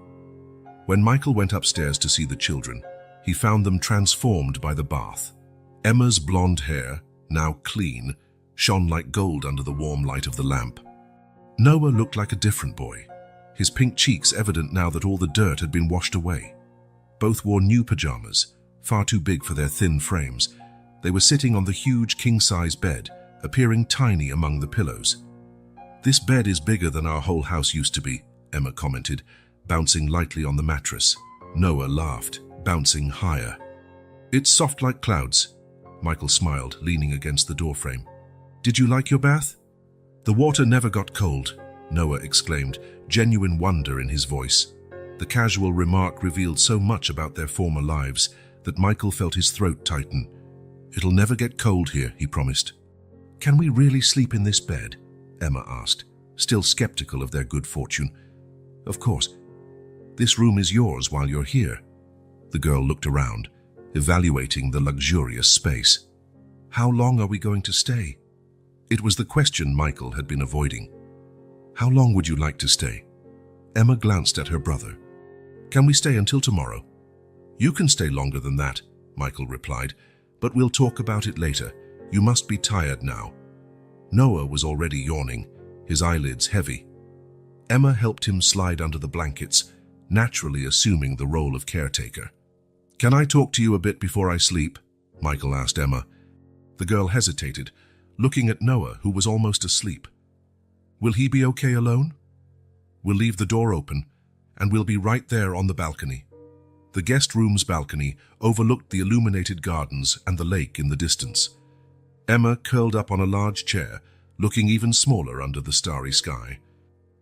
When Michael went upstairs to see the children, he found them transformed by the bath. Emma's blonde hair, now clean, shone like gold under the warm light of the lamp. Noah looked like a different boy, his pink cheeks evident now that all the dirt had been washed away. Both wore new pajamas, far too big for their thin frames. They were sitting on the huge king-size bed, appearing tiny among the pillows. "This bed is bigger than our whole house used to be," Emma commented, bouncing lightly on the mattress. Noah laughed, bouncing higher. "It's soft like clouds." Michael smiled, leaning against the doorframe. "Did you like your bath?" "The water never got cold," Noah exclaimed, genuine wonder in his voice. The casual remark revealed so much about their former lives that Michael felt his throat tighten. "It'll never get cold here," he promised. "Can we really sleep in this bed?" Emma asked, still skeptical of their good fortune. "Of course. This room is yours while you're here." The girl looked around, evaluating the luxurious space. "How long are we going to stay?" It was the question Michael had been avoiding. "How long would you like to stay?" Emma glanced at her brother. "Can we stay until tomorrow?" "You can stay longer than that," Michael replied, "but we'll talk about it later. You must be tired now." Noah was already yawning, his eyelids heavy. Emma helped him slide under the blankets, naturally assuming the role of caretaker. "Can I talk to you a bit before I sleep?" Michael asked Emma. The girl hesitated, looking at Noah, who was almost asleep. "Will he be okay alone?" "We'll leave the door open, and we'll be right there on the balcony." The guest room's balcony overlooked the illuminated gardens and the lake in the distance. Emma curled up on a large chair, looking even smaller under the starry sky.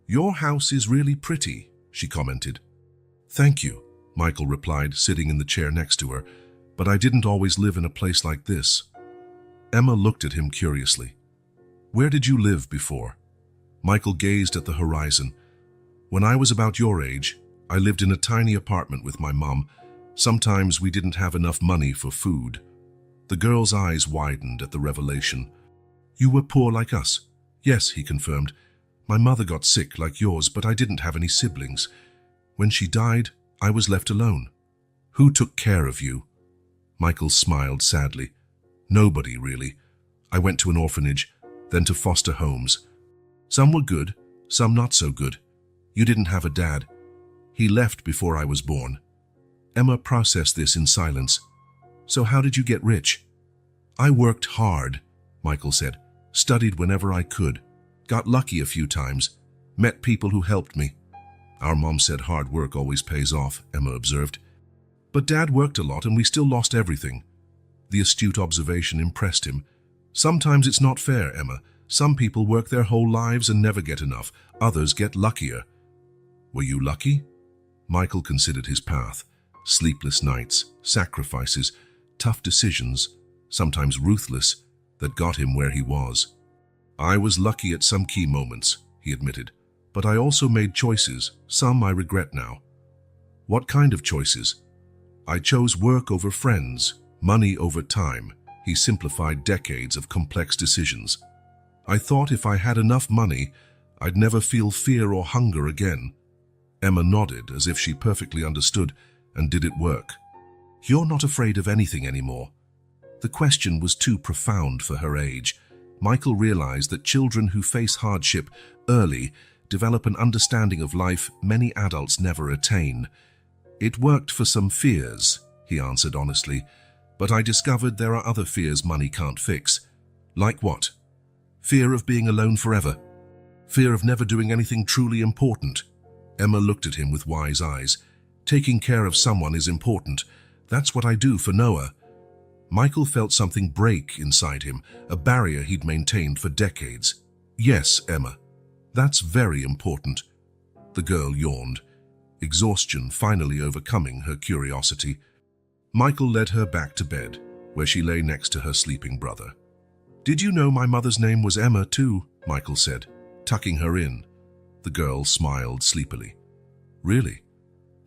"Your house is really pretty," she commented. "Thank you," Michael replied, sitting in the chair next to her, "but I didn't always live in a place like this." Emma looked at him curiously. "Where did you live before?" Michael gazed at the horizon. "When I was about your age, I lived in a tiny apartment with my mom. Sometimes we didn't have enough money for food." The girl's eyes widened at the revelation. "You were poor like us?" "Yes," he confirmed. "My mother got sick like yours, but I didn't have any siblings. When she died, I was left alone." "Who took care of you?" Michael smiled sadly. "Nobody, really. I went to an orphanage, then to foster homes. Some were good, some not so good. You didn't have a dad. He left before I was born." Emma processed this in silence. "So how did you get rich?" "I worked hard," Michael said. "Studied whenever I could. Got lucky a few times. Met people who helped me." "Our mom said hard work always pays off," Emma observed. "But Dad worked a lot and we still lost everything." The astute observation impressed him. "Sometimes it's not fair, Emma. Some people work their whole lives and never get enough. Others get luckier." "Were you lucky?" Michael considered his path. Sleepless nights, sacrifices, tough decisions, sometimes ruthless, that got him where he was. "I was lucky at some key moments," he admitted, "but I also made choices, some I regret now." "What kind of choices?" "I chose work over friends, money over time," he simplified decades of complex decisions. I thought if I had enough money, I'd never feel fear or hunger again. Emma nodded as if she perfectly understood, and did it work? You're not afraid of anything anymore. The question was too profound for her age. Michael realized that children who face hardship early develop an understanding of life many adults never attain. It worked for some fears, he answered honestly, but I discovered there are other fears money can't fix. Like what? Fear of being alone forever. Fear of never doing anything truly important. Emma looked at him with wise eyes. Taking care of someone is important. That's what I do for Noah. Michael felt something break inside him, a barrier he'd maintained for decades. Yes, Emma. That's very important. The girl yawned, exhaustion finally overcoming her curiosity. Michael led her back to bed, where she lay next to her sleeping brother. Did you know my mother's name was Emma too? Michael said, tucking her in. The girl smiled sleepily. Really?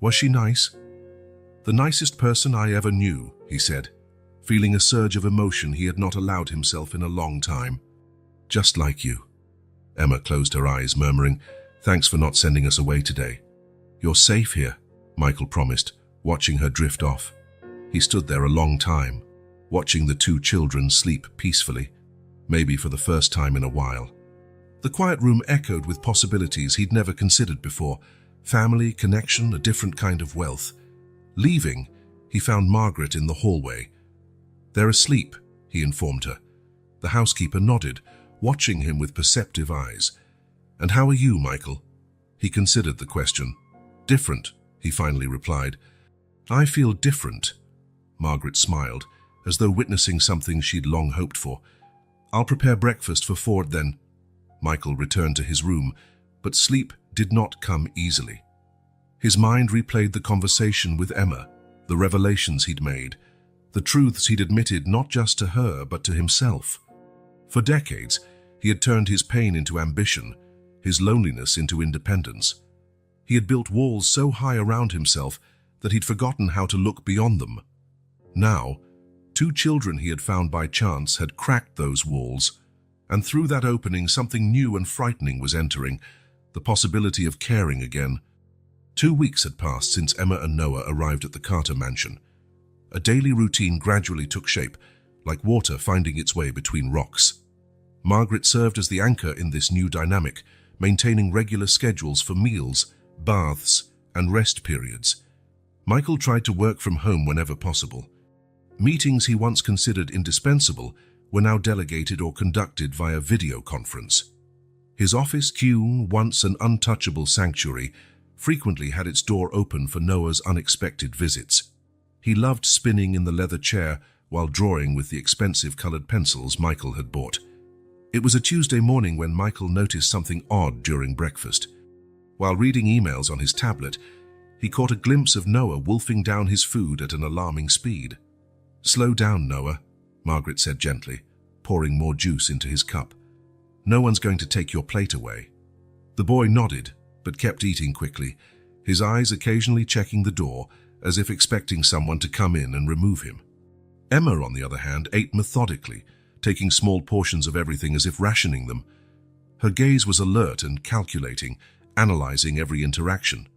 Was she nice? The nicest person I ever knew, he said, feeling a surge of emotion he had not allowed himself in a long time. Just like you. Emma closed her eyes, murmuring, Thanks for not sending us away today. You're safe here, Michael promised, watching her drift off. He stood there a long time, watching the two children sleep peacefully, maybe for the first time in a while. The quiet room echoed with possibilities he'd never considered before. Family, connection, a different kind of wealth. Leaving, he found Margaret in the hallway. They're asleep, he informed her. The housekeeper nodded, watching him with perceptive eyes. And how are you, Michael? He considered the question. Different, he finally replied. I feel different. Margaret smiled, as though witnessing something she'd long hoped for. I'll prepare breakfast for Ford then. Michael returned to his room, but sleep did not come easily. His mind replayed the conversation with Emma, the revelations he'd made, the truths he'd admitted not just to her but to himself. For decades, he had turned his pain into ambition, his loneliness into independence. He had built walls so high around himself that he'd forgotten how to look beyond them. Now, two children he had found by chance had cracked those walls, and through that opening something new and frightening was entering, the possibility of caring again. 2 weeks had passed since Emma and Noah arrived at the Carter mansion. A daily routine gradually took shape, like water finding its way between rocks. Margaret served as the anchor in this new dynamic, maintaining regular schedules for meals, baths, and rest periods. Michael tried to work from home whenever possible. Meetings he once considered indispensable were now delegated or conducted via video conference. His office, once an untouchable sanctuary, frequently had its door open for Noah's unexpected visits. He loved spinning in the leather chair while drawing with the expensive colored pencils Michael had bought. It was a Tuesday morning when Michael noticed something odd during breakfast. While reading emails on his tablet, he caught a glimpse of Noah wolfing down his food at an alarming speed. Slow down, Noah, Margaret said gently, pouring more juice into his cup. No one's going to take your plate away. The boy nodded, but kept eating quickly, his eyes occasionally checking the door, as if expecting someone to come in and remove him. Emma, on the other hand, ate methodically, taking small portions of everything as if rationing them. Her gaze was alert and calculating, analyzing every interaction.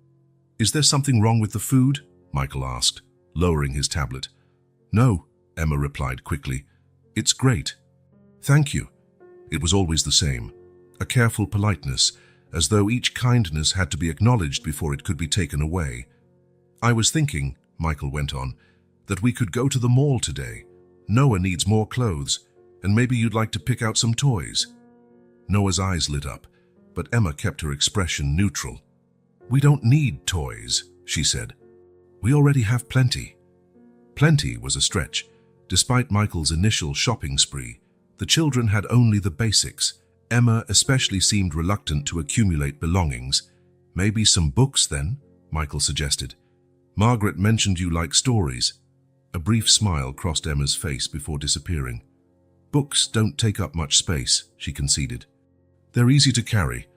Is there something wrong with the food? Michael asked, lowering his tablet. No, Emma replied quickly. It's great. Thank you. It was always the same, a careful politeness, as though each kindness had to be acknowledged before it could be taken away. I was thinking, Michael went on, that we could go to the mall today. Noah needs more clothes, and maybe you'd like to pick out some toys. Noah's eyes lit up, but Emma kept her expression neutral. We don't need toys, she said. We already have plenty. Plenty was a stretch. Despite Michael's initial shopping spree, the children had only the basics. Emma especially seemed reluctant to accumulate belongings. Maybe some books then, Michael suggested. Margaret mentioned you like stories. A brief smile crossed Emma's face before disappearing. Books don't take up much space, she conceded. They're easy to carry.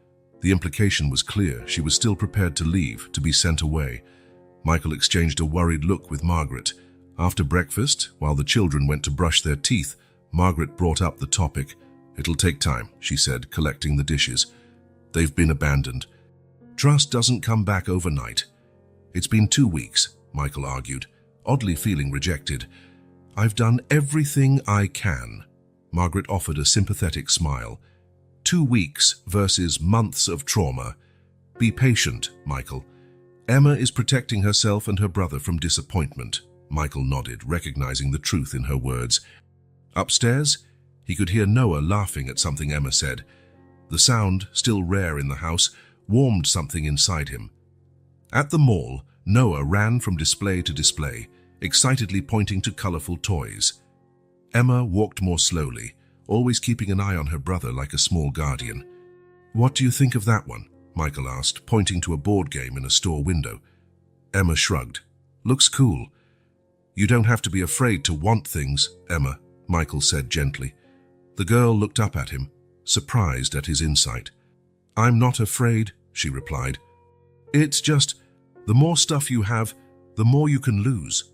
The implication was clear. She was still prepared to leave, to be sent away. Michael exchanged a worried look with Margaret, After breakfast, while the children went to brush their teeth, Margaret brought up the topic. "It'll take time," she said, collecting the dishes. "They've been abandoned. Trust doesn't come back overnight." "It's been 2 weeks," Michael argued, oddly feeling rejected. "I've done everything I can." Margaret offered a sympathetic smile. 2 weeks versus months of trauma. "Be patient, Michael. Emma is protecting herself and her brother from disappointment." Michael nodded, recognizing the truth in her words. Upstairs, he could hear Noah laughing at something Emma said. The sound, still rare in the house, warmed something inside him. At the mall, Noah ran from display to display, excitedly pointing to colorful toys. Emma walked more slowly, always keeping an eye on her brother like a small guardian. "What do you think of that one?" Michael asked, pointing to a board game in a store window. Emma shrugged. "Looks cool." "You don't have to be afraid to want things, Emma," Michael said gently. The girl looked up at him, surprised at his insight. "I'm not afraid," she replied. "It's just, the more stuff you have, the more you can lose."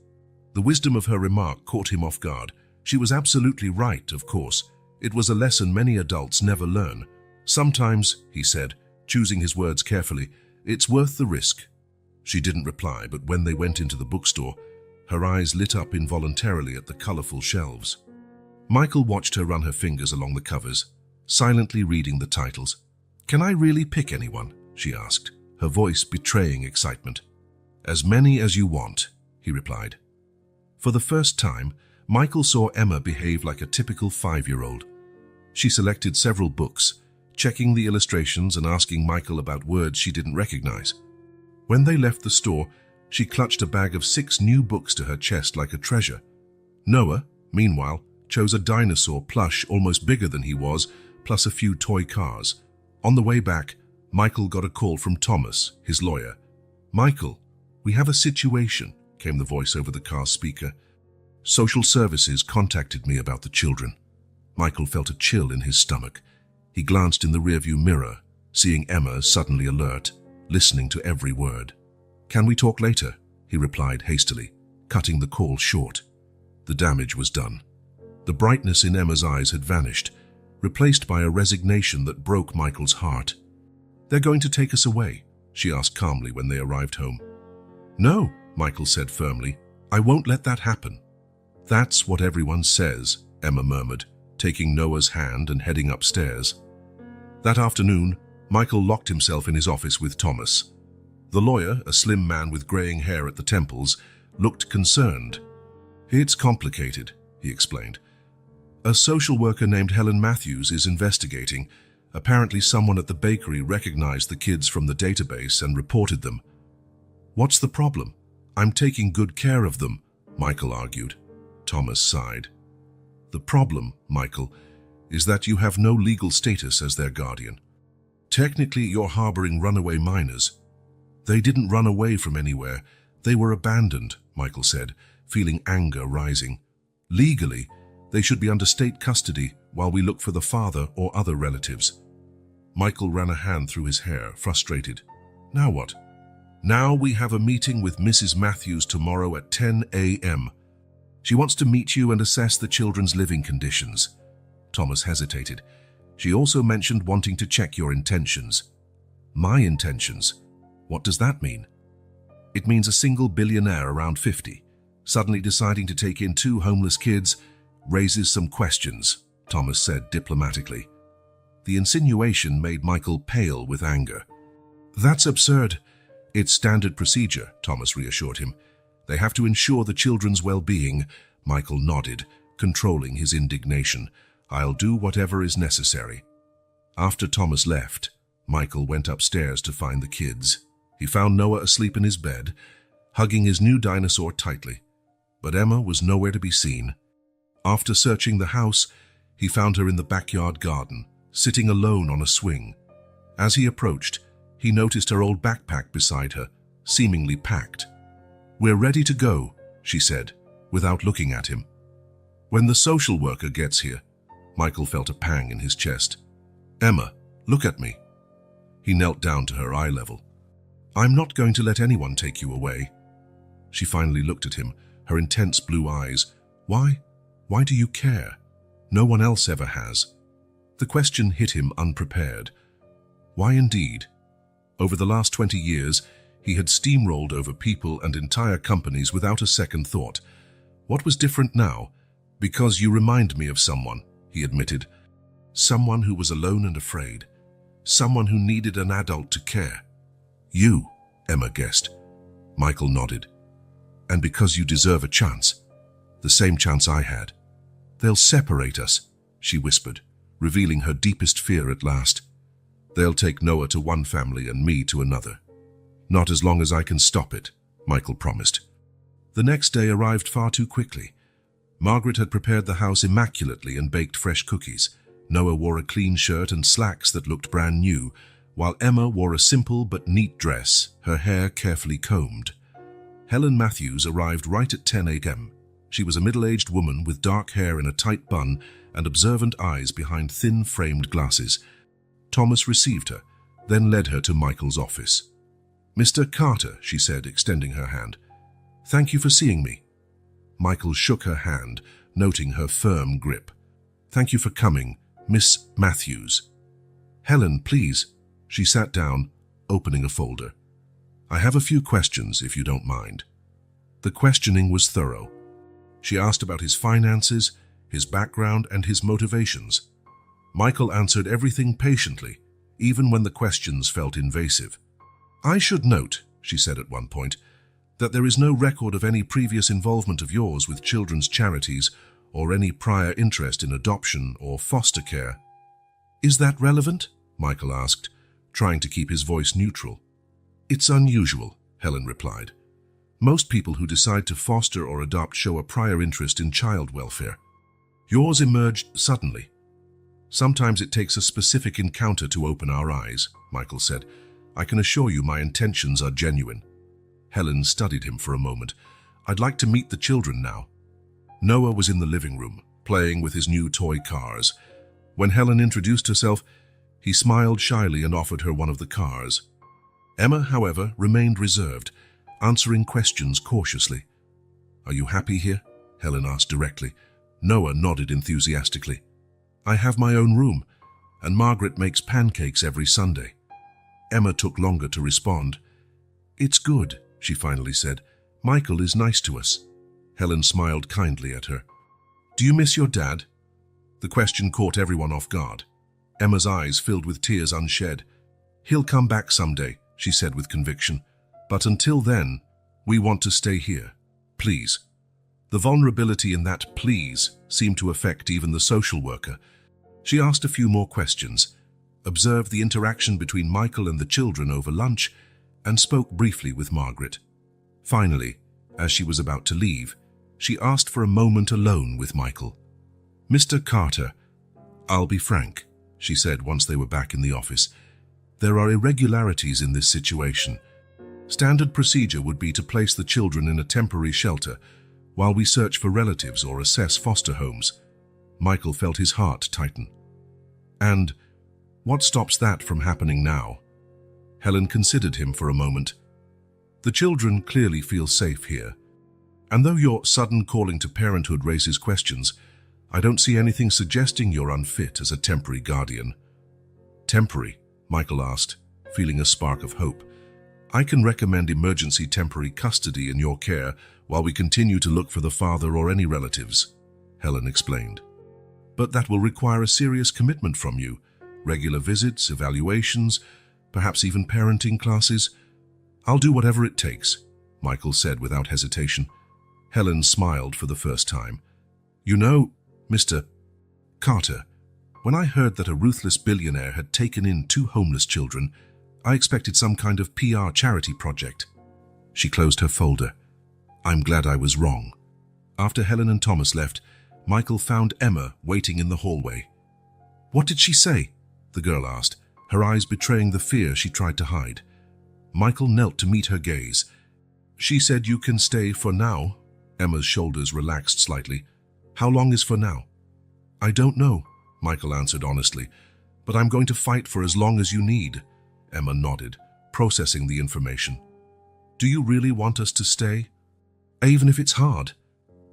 The wisdom of her remark caught him off guard. She was absolutely right, of course. It was a lesson many adults never learn. "Sometimes," he said, choosing his words carefully, "it's worth the risk." She didn't reply, but when they went into the bookstore, her eyes lit up involuntarily at the colorful shelves. Michael watched her run her fingers along the covers, silently reading the titles. "Can I really pick anyone?" she asked, her voice betraying excitement. "As many as you want," he replied. For the first time, Michael saw Emma behave like a typical 5-year-old. She selected several books, checking the illustrations and asking Michael about words she didn't recognize. When they left the store, she clutched a bag of 6 new books to her chest like a treasure. Noah, meanwhile, chose a dinosaur plush almost bigger than he was, plus a few toy cars. On the way back, Michael got a call from Thomas, his lawyer. "Michael, we have a situation," came the voice over the car speaker. "Social services contacted me about the children." Michael felt a chill in his stomach. He glanced in the rearview mirror, seeing Emma suddenly alert, listening to every word. "Can we talk later?" he replied hastily, cutting the call short. The damage was done. The brightness in Emma's eyes had vanished, replaced by a resignation that broke Michael's heart. "They're going to take us away?" she asked calmly when they arrived home. "No," Michael said firmly. "I won't let that happen." "That's what everyone says," Emma murmured, taking Noah's hand and heading upstairs. That afternoon, Michael locked himself in his office with Thomas. The lawyer, a slim man with graying hair at the temples, looked concerned. "It's complicated," he explained. "A social worker named Helen Matthews is investigating. Apparently someone at the bakery recognized the kids from the database and reported them." "What's the problem?" "I'm taking good care of them," Michael argued. Thomas sighed. "The problem, Michael, is that you have no legal status as their guardian. Technically, you're harboring runaway minors." "They didn't run away from anywhere. They were abandoned," Michael said, feeling anger rising. "Legally, they should be under state custody while we look for the father or other relatives." Michael ran a hand through his hair, frustrated. "Now what?" "Now we have a meeting with Mrs. Matthews tomorrow at 10 a.m. She wants to meet you and assess the children's living conditions." Thomas hesitated. "She also mentioned wanting to check your intentions." "My intentions? What does that mean?" "It means a single billionaire around 50, suddenly deciding to take in 2 homeless kids, raises some questions," Thomas said diplomatically. The insinuation made Michael pale with anger. "That's absurd." "It's standard procedure," Thomas reassured him. "They have to ensure the children's well-being." Michael nodded, controlling his indignation. "I'll do whatever is necessary." After Thomas left, Michael went upstairs to find the kids. He found Noah asleep in his bed, hugging his new dinosaur tightly. But Emma was nowhere to be seen. After searching the house, he found her in the backyard garden, sitting alone on a swing. As he approached, he noticed her old backpack beside her, seemingly packed. "We're ready to go," she said, without looking at him. "When the social worker gets here," Michael felt a pang in his chest. "Emma, look at me." He knelt down to her eye level. "I'm not going to let anyone take you away." She finally looked at him, her intense blue eyes. Why? Why do you care? No one else ever has. The question hit him unprepared. Why indeed? Over the last 20 years, he had steamrolled over people and entire companies without a second thought. What was different now? Because you remind me of someone, he admitted. Someone who was alone and afraid. Someone who needed an adult to care. You, Emma guessed. Michael nodded. And because you deserve a chance. The same chance I had. They'll separate us, she whispered, revealing her deepest fear at last. They'll take Noah to one family and me to another. Not as long as I can stop it, Michael promised. The next day arrived far too quickly. Margaret had prepared the house immaculately and baked fresh cookies. Noah wore a clean shirt and slacks that looked brand new, while Emma wore a simple but neat dress, her hair carefully combed. Helen Matthews arrived right at 10 a.m. She was a middle-aged woman with dark hair in a tight bun and observant eyes behind thin framed glasses. Thomas received her, then led her to Michael's office. "Mr. Carter," she said, extending her hand. "Thank you for seeing me." Michael shook her hand, noting her firm grip. "Thank you for coming, Miss Matthews." "Helen, please." She sat down, opening a folder. "I have a few questions, if you don't mind." The questioning was thorough. She asked about his finances, his background, and his motivations. Michael answered everything patiently, even when the questions felt invasive. "I should note," she said at one point, "that there is no record of any previous involvement of yours with children's charities or any prior interest in adoption or foster care." "Is that relevant?" Michael asked, trying to keep his voice neutral. "It's unusual," Helen replied. "Most people who decide to foster or adopt show a prior interest in child welfare. Yours emerged suddenly." "Sometimes it takes a specific encounter to open our eyes," Michael said. "I can assure you my intentions are genuine." Helen studied him for a moment. "I'd like to meet the children now." Noah was in the living room, playing with his new toy cars. When Helen introduced herself, he smiled shyly and offered her one of the cars. Emma, however, remained reserved, answering questions cautiously. "Are you happy here?" Helen asked directly. Noah nodded enthusiastically. "I have my own room, and Margaret makes pancakes every Sunday." Emma took longer to respond. "It's good," she finally said. "Michael is nice to us." Helen smiled kindly at her. "Do you miss your dad?" The question caught everyone off guard. Emma's eyes filled with tears unshed. "He'll come back someday," she said with conviction. "But until then, we want to stay here. Please." The vulnerability in that "please" seemed to affect even the social worker. She asked a few more questions, observed the interaction between Michael and the children over lunch, and spoke briefly with Margaret. Finally, as she was about to leave, she asked for a moment alone with Michael. "Mr. Carter, I'll be frank," she said once they were back in the office. "There are irregularities in this situation. Standard procedure would be to place the children in a temporary shelter while we search for relatives or assess foster homes." Michael felt his heart tighten. "And what stops that from happening now?" Helen considered him for a moment. "The children clearly feel safe here. And though your sudden calling to parenthood raises questions, I don't see anything suggesting you're unfit as a temporary guardian." "Temporary?" Michael asked, feeling a spark of hope. "I can recommend emergency temporary custody in your care while we continue to look for the father or any relatives," Helen explained. "But that will require a serious commitment from you. Regular visits, evaluations, perhaps even parenting classes." "I'll do whatever it takes," Michael said without hesitation. Helen smiled for the first time. "You know, Mr. Carter, when I heard that a ruthless billionaire had taken in 2 homeless children, I expected some kind of PR charity project." She closed her folder. "I'm glad I was wrong." After Helen and Thomas left, Michael found Emma waiting in the hallway. "What did she say?" the girl asked, her eyes betraying the fear she tried to hide. Michael knelt to meet her gaze. "She said you can stay for now." Emma's shoulders relaxed slightly. "How long is for now?" "I don't know," Michael answered honestly, "but I'm going to fight for as long as you need." Emma nodded, processing the information. "Do you really want us to stay?" "Even if it's hard,"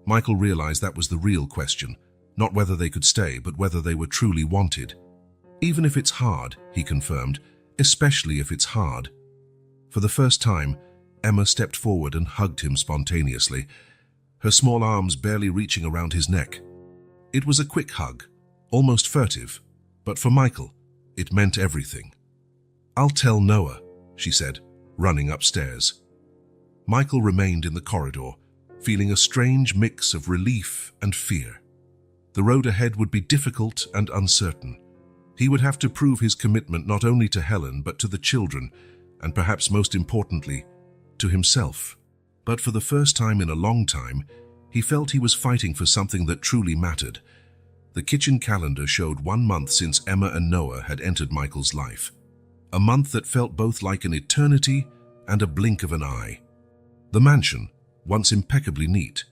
Michael realized that was the real question, not whether they could stay, but whether they were truly wanted. Even if it's hard, he confirmed, especially if it's hard. For the first time, Emma stepped forward and hugged him spontaneously, her small arms barely reaching around his neck. It was a quick hug, almost furtive, but for Michael, it meant everything. "I'll tell Noah," she said, running upstairs. Michael remained in the corridor, feeling a strange mix of relief and fear. The road ahead would be difficult and uncertain. He would have to prove his commitment not only to Helen but to the children, and perhaps most importantly, to himself. But for the first time in a long time, he felt he was fighting for something that truly mattered. The kitchen calendar showed 1 month since Emma and Noah had entered Michael's life. A month that felt both like an eternity and a blink of an eye. The mansion, once impeccably neat,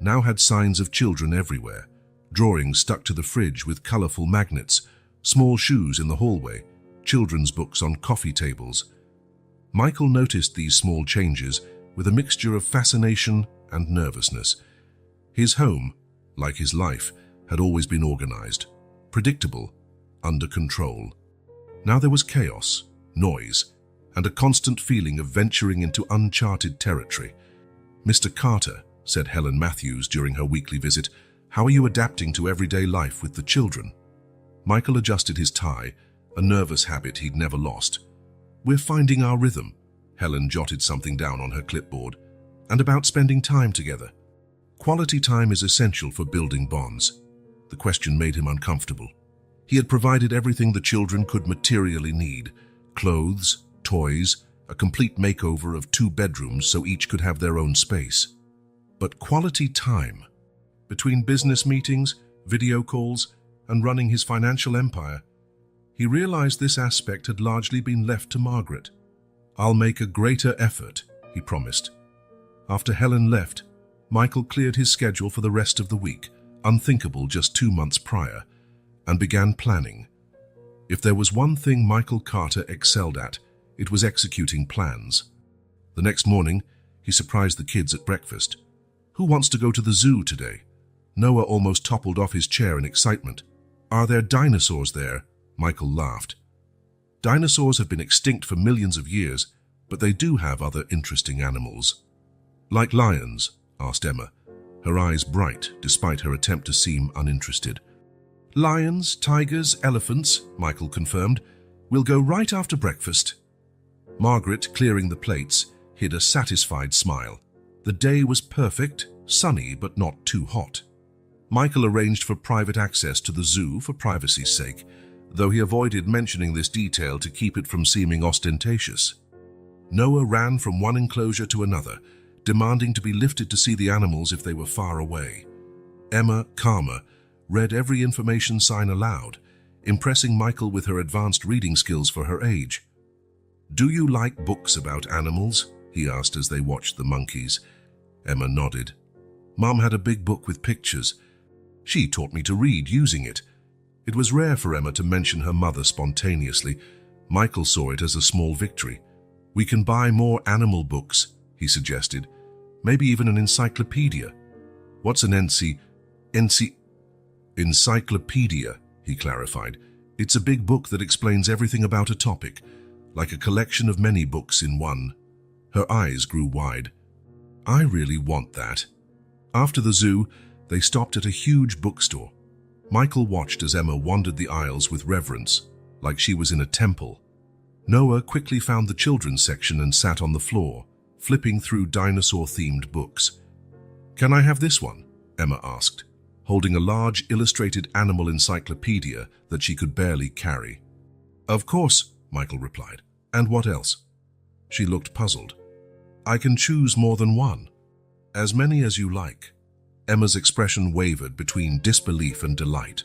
now had signs of children everywhere, drawings stuck to the fridge with colorful magnets, small shoes in the hallway, children's books on coffee tables. Michael noticed these small changes with a mixture of fascination and nervousness. His home, like his life, had always been organized, predictable, under control. Now there was chaos, noise, and a constant feeling of venturing into uncharted territory. "Mr. Carter," said Helen Matthews during her weekly visit, "how are you adapting to everyday life with the children?" Michael adjusted his tie, a nervous habit he'd never lost. "We're finding our rhythm," Helen jotted something down on her clipboard, "and about spending time together. Quality time is essential for building bonds." The question made him uncomfortable. He had provided everything the children could materially need: clothes, toys, a complete makeover of 2 bedrooms so each could have their own space. But quality time, between business meetings, video calls, and running his financial empire, he realized this aspect had largely been left to Margaret. "I'll make a greater effort," he promised. After Helen left, Michael cleared his schedule for the rest of the week, unthinkable just 2 months prior, and began planning. If there was one thing Michael Carter excelled at, it was executing plans. The next morning, he surprised the kids at breakfast. "Who wants to go to the zoo today?" Noah almost toppled off his chair in excitement. "Are there dinosaurs there?" Michael laughed. "Dinosaurs have been extinct for millions of years, but they do have other interesting animals." "Like lions?" asked Emma, her eyes bright despite her attempt to seem uninterested. "Lions, tigers, elephants," Michael confirmed. "We'll go right after breakfast." Margaret, clearing the plates, hid a satisfied smile. The day was perfect, sunny but not too hot. Michael arranged for private access to the zoo for privacy's sake, though he avoided mentioning this detail to keep it from seeming ostentatious. Noah ran from one enclosure to another, demanding to be lifted to see the animals if they were far away. Emma, calmer, read every information sign aloud, impressing Michael with her advanced reading skills for her age. "Do you like books about animals?" he asked as they watched the monkeys. Emma nodded. "Mom had a big book with pictures. She taught me to read using it." It was rare for Emma to mention her mother spontaneously. Michael saw it as a small victory. "We can buy more animal books," he suggested. "Maybe even an encyclopedia." "What's an encyclopedia?" he clarified. "It's a big book that explains everything about a topic, like a collection of many books in one." Her eyes grew wide. "I really want that." After the zoo, they stopped at a huge bookstore. Michael watched as Emma wandered the aisles with reverence, like she was in a temple. Noah quickly found the children's section and sat on the floor, flipping through dinosaur-themed books. "Can I have this one?" Emma asked, holding a large illustrated animal encyclopedia that she could barely carry. "Of course," Michael replied. "And what else?" She looked puzzled. "I can choose more than one." "As many as you like." Emma's expression wavered between disbelief and delight.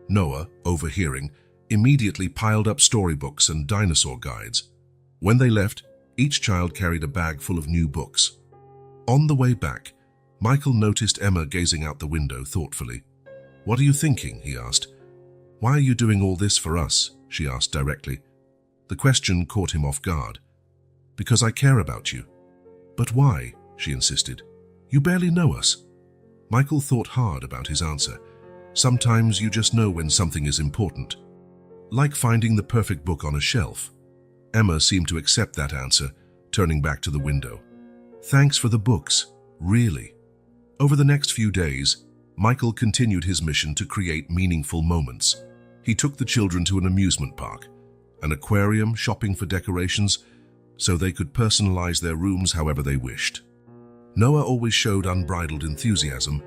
Noah, overhearing, immediately piled up storybooks and dinosaur guides. When they left, each child carried a bag full of new books. On the way back, Michael noticed Emma gazing out the window thoughtfully. "What are you thinking?" he asked. "Why are you doing all this for us?" she asked directly. The question caught him off guard. "Because I care about you." "But why?" she insisted. "You barely know us." Michael thought hard about his answer. Sometimes you just know when something is important. Like finding the perfect book on a shelf. Emma seemed to accept that answer, turning back to the window. Thanks for the books, really. Over the next few days, Michael continued his mission to create meaningful moments. He took the children to an amusement park, an aquarium, shopping for decorations, so they could personalize their rooms however they wished. Noah always showed unbridled enthusiasm,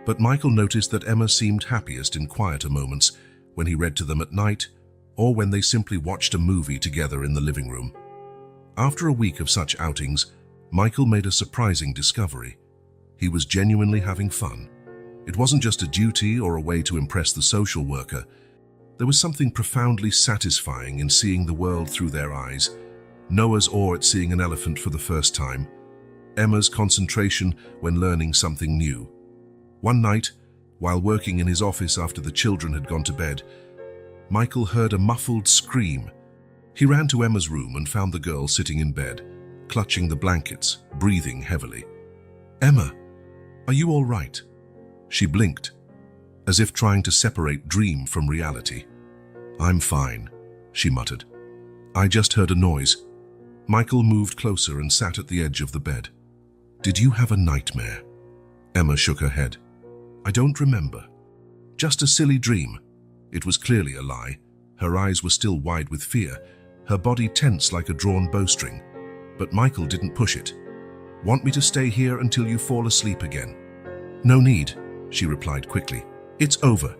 but Michael noticed that Emma seemed happiest in quieter moments, when he read to them at night, or when they simply watched a movie together in the living room. After a week of such outings, Michael made a surprising discovery. He was genuinely having fun. It wasn't just a duty or a way to impress the social worker. There was something profoundly satisfying in seeing the world through their eyes. Noah's awe at seeing an elephant for the first time. Emma's concentration when learning something new. One night, while working in his office after the children had gone to bed, Michael heard a muffled scream. He ran to Emma's room and found the girl sitting in bed, clutching the blankets, breathing heavily. "Emma, are you all right?" She blinked, as if trying to separate dream from reality. "I'm fine," she muttered. "I just heard a noise." Michael moved closer and sat at the edge of the bed. "Did you have a nightmare?" Emma shook her head. "I don't remember. Just a silly dream." It was clearly a lie. Her eyes were still wide with fear, her body tense like a drawn bowstring. But Michael didn't push it. "Want me to stay here until you fall asleep again?" "No need," she replied quickly. "It's over."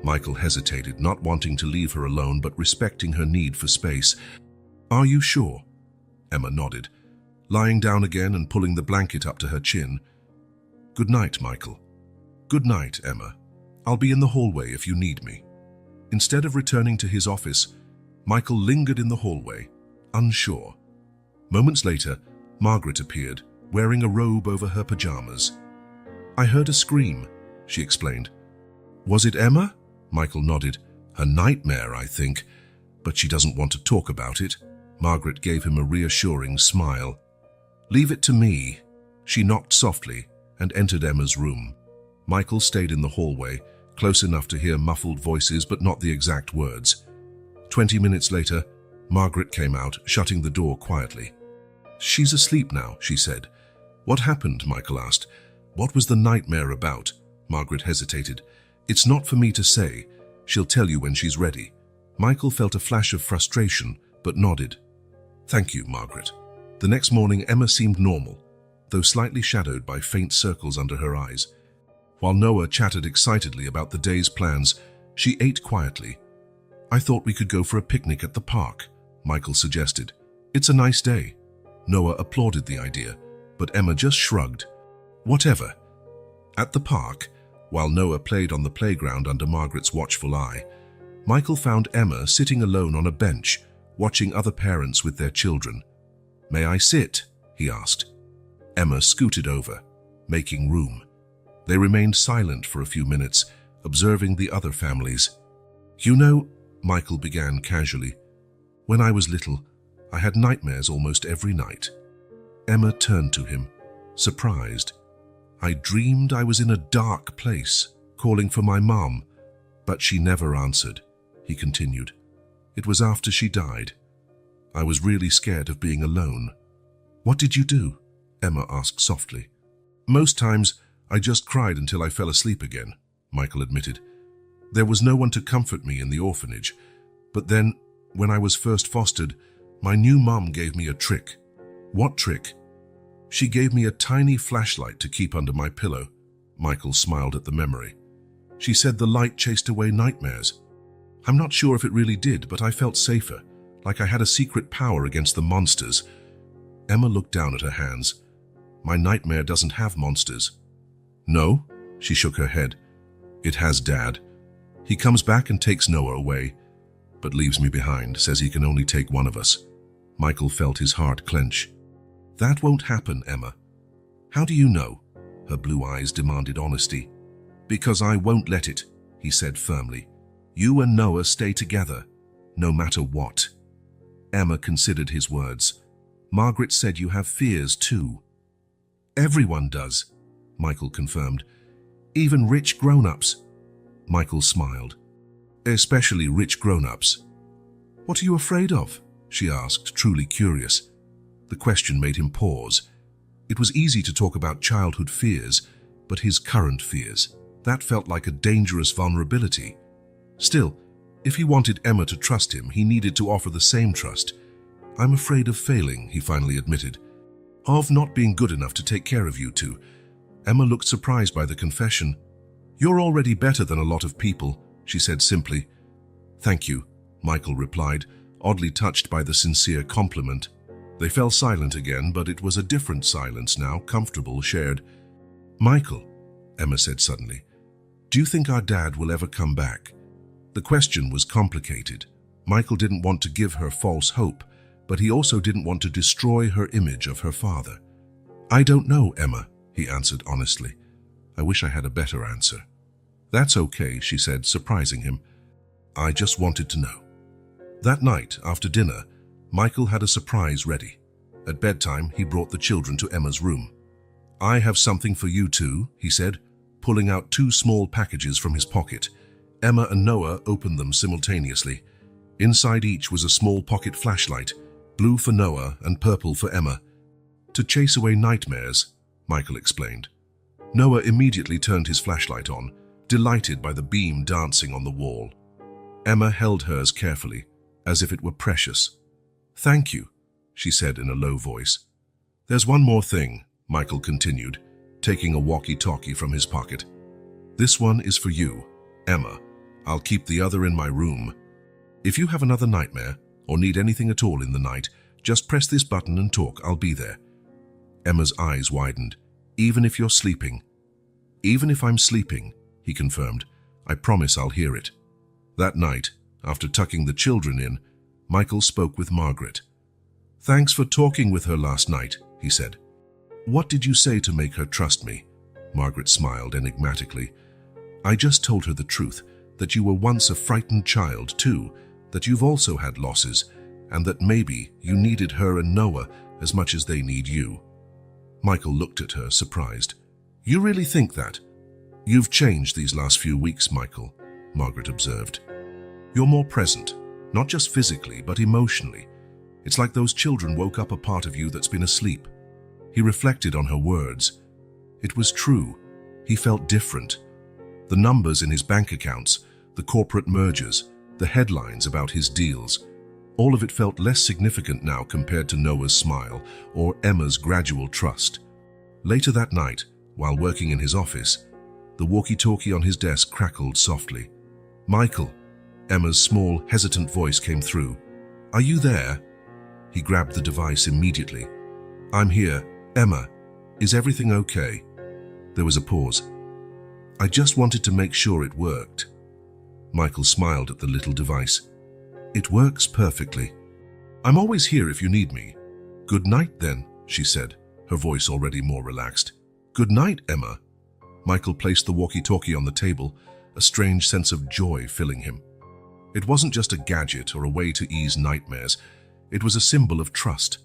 Michael hesitated, not wanting to leave her alone but respecting her need for space. "Are you sure?" Emma nodded, lying down again and pulling the blanket up to her chin. "Good night, Michael." "Good night, Emma. I'll be in the hallway if you need me." Instead of returning to his office, Michael lingered in the hallway, unsure. Moments later, Margaret appeared, wearing a robe over her pajamas. "I heard a scream," she explained. "Was it Emma?" Michael nodded. "Her nightmare, I think, but she doesn't want to talk about it." Margaret gave him a reassuring smile. "Leave it to me." She knocked softly and entered Emma's room. Michael stayed in the hallway, close enough to hear muffled voices but not the exact words. 20 minutes later, Margaret came out, shutting the door quietly. "She's asleep now," she said. "What happened?" Michael asked. "What was the nightmare about?" Margaret hesitated. "It's not for me to say. She'll tell you when she's ready." Michael felt a flash of frustration, but nodded. "Thank you, Margaret." The next morning, Emma seemed normal, though slightly shadowed by faint circles under her eyes. While Noah chatted excitedly about the day's plans, she ate quietly. "I thought we could go for a picnic at the park," Michael suggested. "It's a nice day." Noah applauded the idea, but Emma just shrugged. "Whatever." At the park, while Noah played on the playground under Margaret's watchful eye, Michael found Emma sitting alone on a bench, watching other parents with their children. "May I sit?" he asked. Emma scooted over, making room. They remained silent for a few minutes, observing the other families. "You know," Michael began casually, "when I was little, I had nightmares almost every night." Emma turned to him, surprised. "I dreamed I was in a dark place, calling for my mom, but she never answered," he continued. "It was after she died. I was really scared of being alone." "What did you do?" Emma asked softly. "Most times, I just cried until I fell asleep again," Michael admitted. "There was no one to comfort me in the orphanage. But then, when I was first fostered, my new mom gave me a trick." "What trick?" "She gave me a tiny flashlight to keep under my pillow." Michael smiled at the memory. "She said the light chased away nightmares. I'm not sure if it really did, but I felt safer, like I had a secret power against the monsters." Emma looked down at her hands. "My nightmare doesn't have monsters." "No?" She shook her head. "It has Dad. He comes back and takes Noah away, but leaves me behind, says he can only take one of us." Michael felt his heart clench. "That won't happen, Emma." "How do you know?" Her blue eyes demanded honesty. "Because I won't let it," he said firmly. "You and Noah stay together, no matter what." Emma considered his words. "Margaret said you have fears too." "Everyone does," Michael confirmed. Even rich grown-ups. Michael smiled. Especially rich grown-ups. What are you afraid of? She asked, truly curious. The question made him pause. It was easy to talk about childhood fears, but his current fears, that felt like a dangerous vulnerability. Still, if he wanted Emma to trust him, he needed to offer the same trust. I'm afraid of failing, he finally admitted. Of not being good enough to take care of you two. Emma looked surprised by the confession. You're already better than a lot of people, she said simply. Thank you, Michael replied, oddly touched by the sincere compliment. They fell silent again, but it was a different silence now, comfortable, shared. Michael, Emma said suddenly, do you think our dad will ever come back? The question was complicated. Michael didn't want to give her false hope, but he also didn't want to destroy her image of her father. I don't know, Emma, he answered honestly. I wish I had a better answer. That's okay, she said, surprising him. I just wanted to know. That night, after dinner, Michael had a surprise ready. At bedtime, he brought the children to Emma's room. I have something for you too, he said, pulling out 2 small packages from his pocket. Emma and Noah opened them simultaneously. Inside each was a small pocket flashlight, blue for Noah and purple for Emma. To chase away nightmares, Michael explained. Noah immediately turned his flashlight on, delighted by the beam dancing on the wall. Emma held hers carefully, as if it were precious. Thank you, she said in a low voice. There's one more thing, Michael continued, taking a walkie-talkie from his pocket. This one is for you, Emma. I'll keep the other in my room. If you have another nightmare, or need anything at all in the night, just press this button and talk, I'll be there. Emma's eyes widened. Even if you're sleeping. Even if I'm sleeping, he confirmed. I promise I'll hear it. That night, after tucking the children in, Michael spoke with Margaret. Thanks for talking with her last night, he said. What did you say to make her trust me? Margaret smiled enigmatically. I just told her the truth, that you were once a frightened child too, that you've also had losses, and that maybe you needed her and Noah as much as they need you. Michael looked at her, surprised. You really think that? You've changed these last few weeks, Michael, Margaret observed. You're more present, not just physically, but emotionally. It's like those children woke up a part of you that's been asleep. He reflected on her words. It was true. He felt different. The numbers in his bank accounts, the corporate mergers, the headlines about his deals, all of it felt less significant now compared to Noah's smile or Emma's gradual trust. Later that night, while working in his office, the walkie-talkie on his desk crackled softly. Michael, Emma's small, hesitant voice came through. Are you there? He grabbed the device immediately. I'm here. Emma, is everything okay? There was a pause. I just wanted to make sure it worked. Michael smiled at the little device. It works perfectly. I'm always here if you need me. Good night then, she said, her voice already more relaxed. Good night, Emma. Michael placed the walkie-talkie on the table, a strange sense of joy filling him. It wasn't just a gadget or a way to ease nightmares. It was a symbol of trust,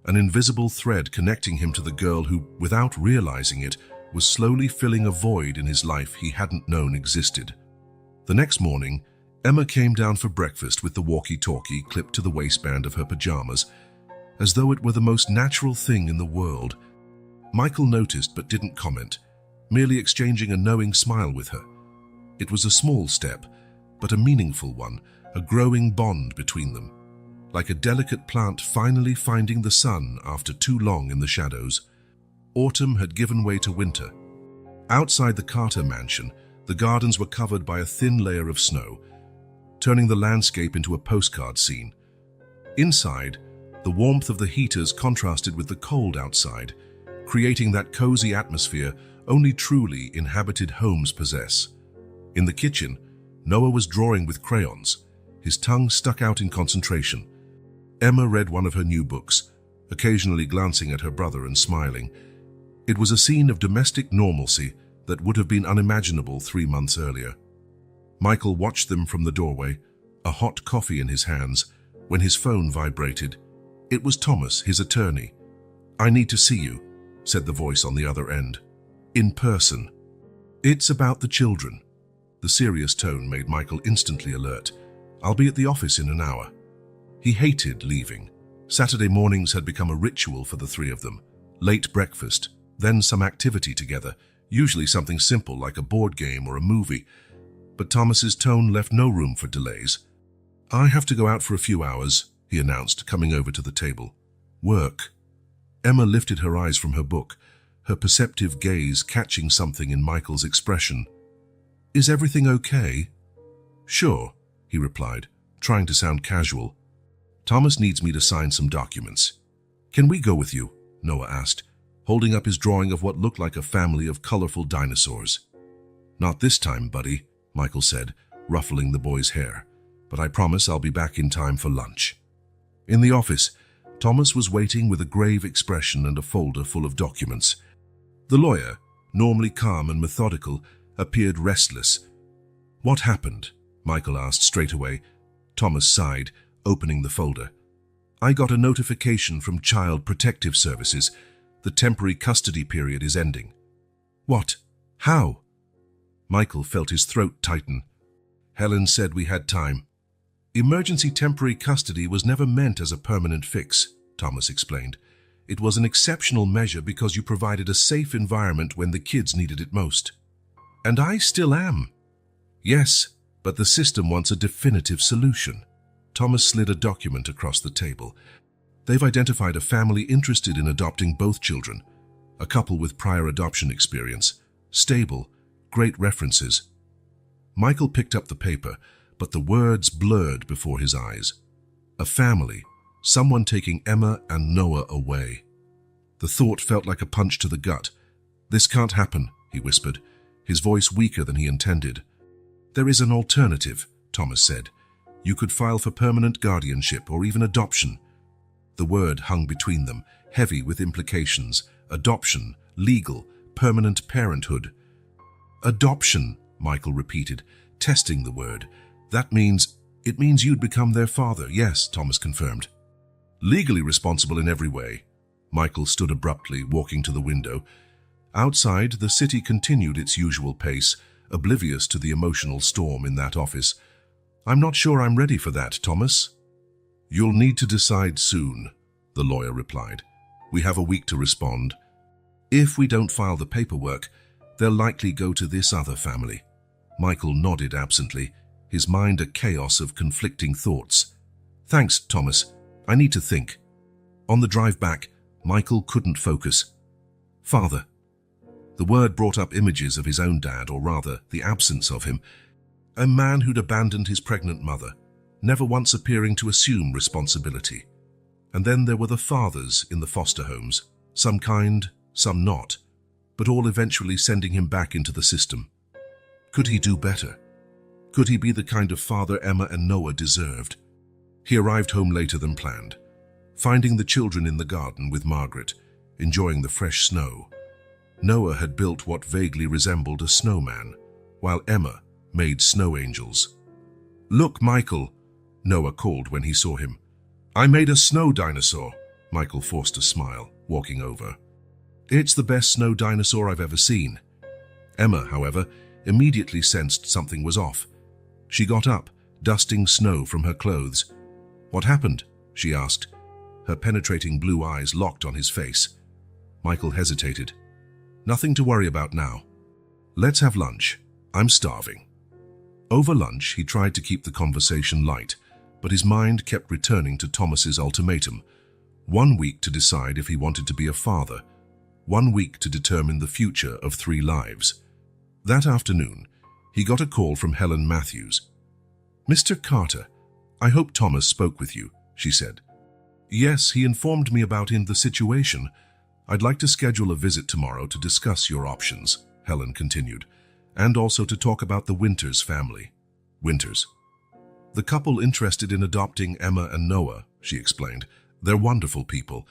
an invisible thread connecting him to the girl who, without realizing it, was slowly filling a void in his life he hadn't known existed. The next morning, Emma came down for breakfast with the walkie-talkie clipped to the waistband of her pajamas, as though it were the most natural thing in the world. Michael noticed but didn't comment, merely exchanging a knowing smile with her. It was a small step, but a meaningful one, a growing bond between them, like a delicate plant finally finding the sun after too long in the shadows. Autumn had given way to winter. Outside the Carter mansion, the gardens were covered by a thin layer of snow, turning the landscape into a postcard scene. Inside, the warmth of the heaters contrasted with the cold outside, creating that cozy atmosphere only truly inhabited homes possess. In the kitchen, Noah was drawing with crayons, his tongue stuck out in concentration. Emma read one of her new books, occasionally glancing at her brother and smiling. It was a scene of domestic normalcy that would have been unimaginable 3 months earlier. Michael watched them from the doorway, a hot coffee in his hands, when his phone vibrated. It was Thomas, his attorney. I need to see you, said the voice on the other end. In person. It's about the children. The serious tone made Michael instantly alert. I'll be at the office in an hour. He hated leaving. Saturday mornings had become a ritual for the three of them. Late breakfast, then some activity together, usually something simple like a board game or a movie. But Thomas's tone left no room for delays. I have to go out for a few hours, he announced, coming over to the table. Work. Emma lifted her eyes from her book, her perceptive gaze catching something in Michael's expression. Is everything okay? Sure, he replied, trying to sound casual. Thomas needs me to sign some documents. Can we go with you? Noah asked, holding up his drawing of what looked like a family of colorful dinosaurs. Not this time, buddy, Michael said, ruffling the boy's hair, but I promise I'll be back in time for lunch. In the office, Thomas was waiting with a grave expression and a folder full of documents. The lawyer, normally calm and methodical, appeared restless. What happened? Michael asked straight away. Thomas sighed, opening the folder. I got a notification from Child Protective Services. The temporary custody period is ending. What? How? Michael felt his throat tighten. Helen said we had time. Emergency temporary custody was never meant as a permanent fix, Thomas explained. It was an exceptional measure because you provided a safe environment when the kids needed it most. And I still am. Yes, but the system wants a definitive solution. Thomas slid a document across the table. They've identified a family interested in adopting both children, a couple with prior adoption experience, stable, great references. Michael picked up the paper, but the words blurred before his eyes. A family, someone taking Emma and Noah away. The thought felt like a punch to the gut. This can't happen, he whispered, his voice weaker than he intended. There is an alternative, Thomas said. You could file for permanent guardianship or even adoption. The word hung between them, heavy with implications. Adoption, legal, permanent parenthood. Adoption, Michael repeated, testing the word. It means you'd become their father, yes, Thomas confirmed. Legally responsible in every way. Michael stood abruptly, walking to the window. Outside, the city continued its usual pace, oblivious to the emotional storm in that office. I'm not sure I'm ready for that, Thomas. You'll need to decide soon, the lawyer replied. We have a week to respond. If we don't file the paperwork, they'll likely go to this other family. Michael nodded absently, his mind a chaos of conflicting thoughts. Thanks, Thomas. I need to think. On the drive back, Michael couldn't focus. Father. The word brought up images of his own dad, or rather, the absence of him. A man who'd abandoned his pregnant mother, never once appearing to assume responsibility. And then there were the fathers in the foster homes, some kind, some not, but all eventually sending him back into the system. Could he do better? Could he be the kind of father Emma and Noah deserved? He arrived home later than planned, finding the children in the garden with Margaret, enjoying the fresh snow. Noah had built what vaguely resembled a snowman, while Emma made snow angels. Look, Michael, Noah called when he saw him. I made a snow dinosaur, Michael forced a smile, walking over. It's the best snow dinosaur I've ever seen. Emma, however, immediately sensed something was off. She got up, dusting snow from her clothes. What happened? She asked. Her penetrating blue eyes locked on his face. Michael hesitated. Nothing to worry about now. Let's have lunch. I'm starving. Over lunch, he tried to keep the conversation light, but his mind kept returning to Thomas's ultimatum. 1 week to decide if he wanted to be a father. 1 week to determine the future of 3 lives. That afternoon, he got a call from Helen Matthews. Mr. Carter, I hope Thomas spoke with you, she said. Yes, he informed me about the situation. I'd like to schedule a visit tomorrow to discuss your options, Helen continued, and also to talk about the Winters family. Winters. The couple interested in adopting Emma and Noah, she explained. They're wonderful people.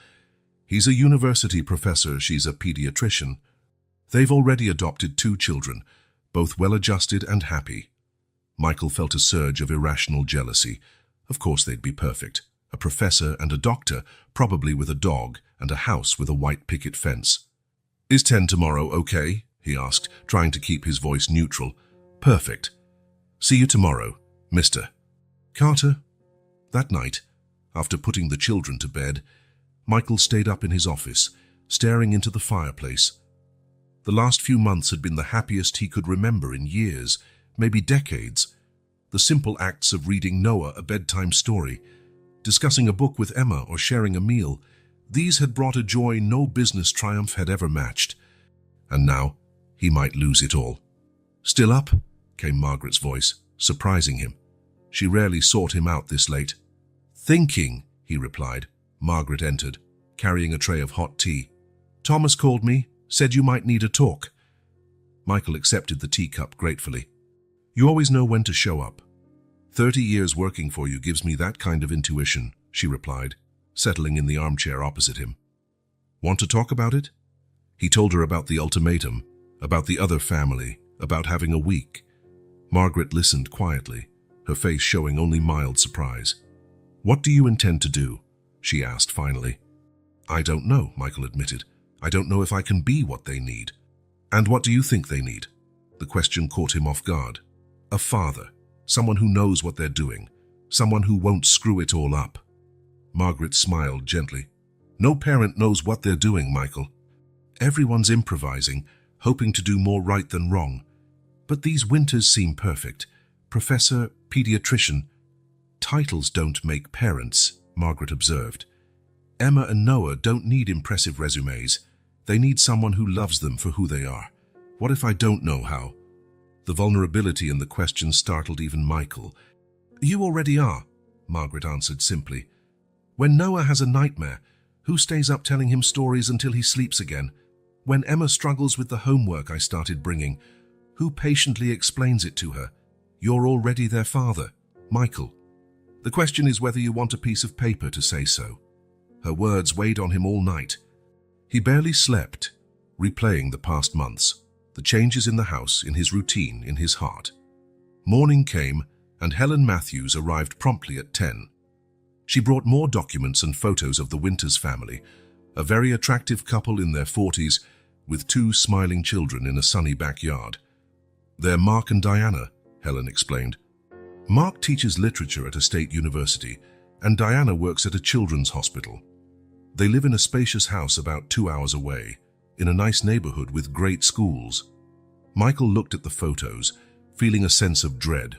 He's a university professor, she's a pediatrician. They've already adopted 2 children, both well-adjusted and happy. Michael felt a surge of irrational jealousy. Of course they'd be perfect. A professor and a doctor, probably with a dog and a house with a white picket fence. Is 10 tomorrow okay? he asked, trying to keep his voice neutral. Perfect. See you tomorrow, Mr. Carter. That night, after putting the children to bed, Michael stayed up in his office, staring into the fireplace. The last few months had been the happiest he could remember in years, maybe decades. The simple acts of reading Noah a bedtime story, discussing a book with Emma, or sharing a meal, these had brought a joy no business triumph had ever matched. And now, he might lose it all. "Still up?" came Margaret's voice, surprising him. She rarely sought him out this late. "Thinking," he replied. Margaret entered, carrying a tray of hot tea. "Thomas called me, said you might need a talk." Michael accepted the teacup gratefully. "You always know when to show up. 30 years working for you gives me that kind of intuition," she replied, settling in the armchair opposite him. "Want to talk about it?" He told her about the ultimatum, about the other family, about having a week. Margaret listened quietly, her face showing only mild surprise. "What do you intend to do?" she asked finally. "I don't know," Michael admitted. "I don't know if I can be what they need." "And what do you think they need?" The question caught him off guard. "A father, someone who knows what they're doing, someone who won't screw it all up." Margaret smiled gently. "No parent knows what they're doing, Michael. Everyone's improvising, hoping to do more right than wrong. But these winters seem perfect. Professor, pediatrician. Titles don't make parents," Margaret observed. "Emma and Noah don't need impressive resumes. They need someone who loves them for who they are. What if I don't know how?" The vulnerability in the question startled even Michael. "You already are," Margaret answered simply. "When Noah has a nightmare, who stays up telling him stories until he sleeps again? When Emma struggles with the homework I started bringing, who patiently explains it to her? You're already their father, Michael. The question is whether you want a piece of paper to say so." Her words weighed on him all night. He barely slept, replaying the past months, the changes in the house, in his routine, in his heart. Morning came, and Helen Matthews arrived promptly at 10. She brought more documents and photos of the Winters family, a very attractive couple in their 40s, with 2 smiling children in a sunny backyard. "They're Mark and Diana," Helen explained. "Mark teaches literature at a state university, and Diana works at a children's hospital. They live in a spacious house about 2 hours away, in a nice neighborhood with great schools." Michael looked at the photos, feeling a sense of dread.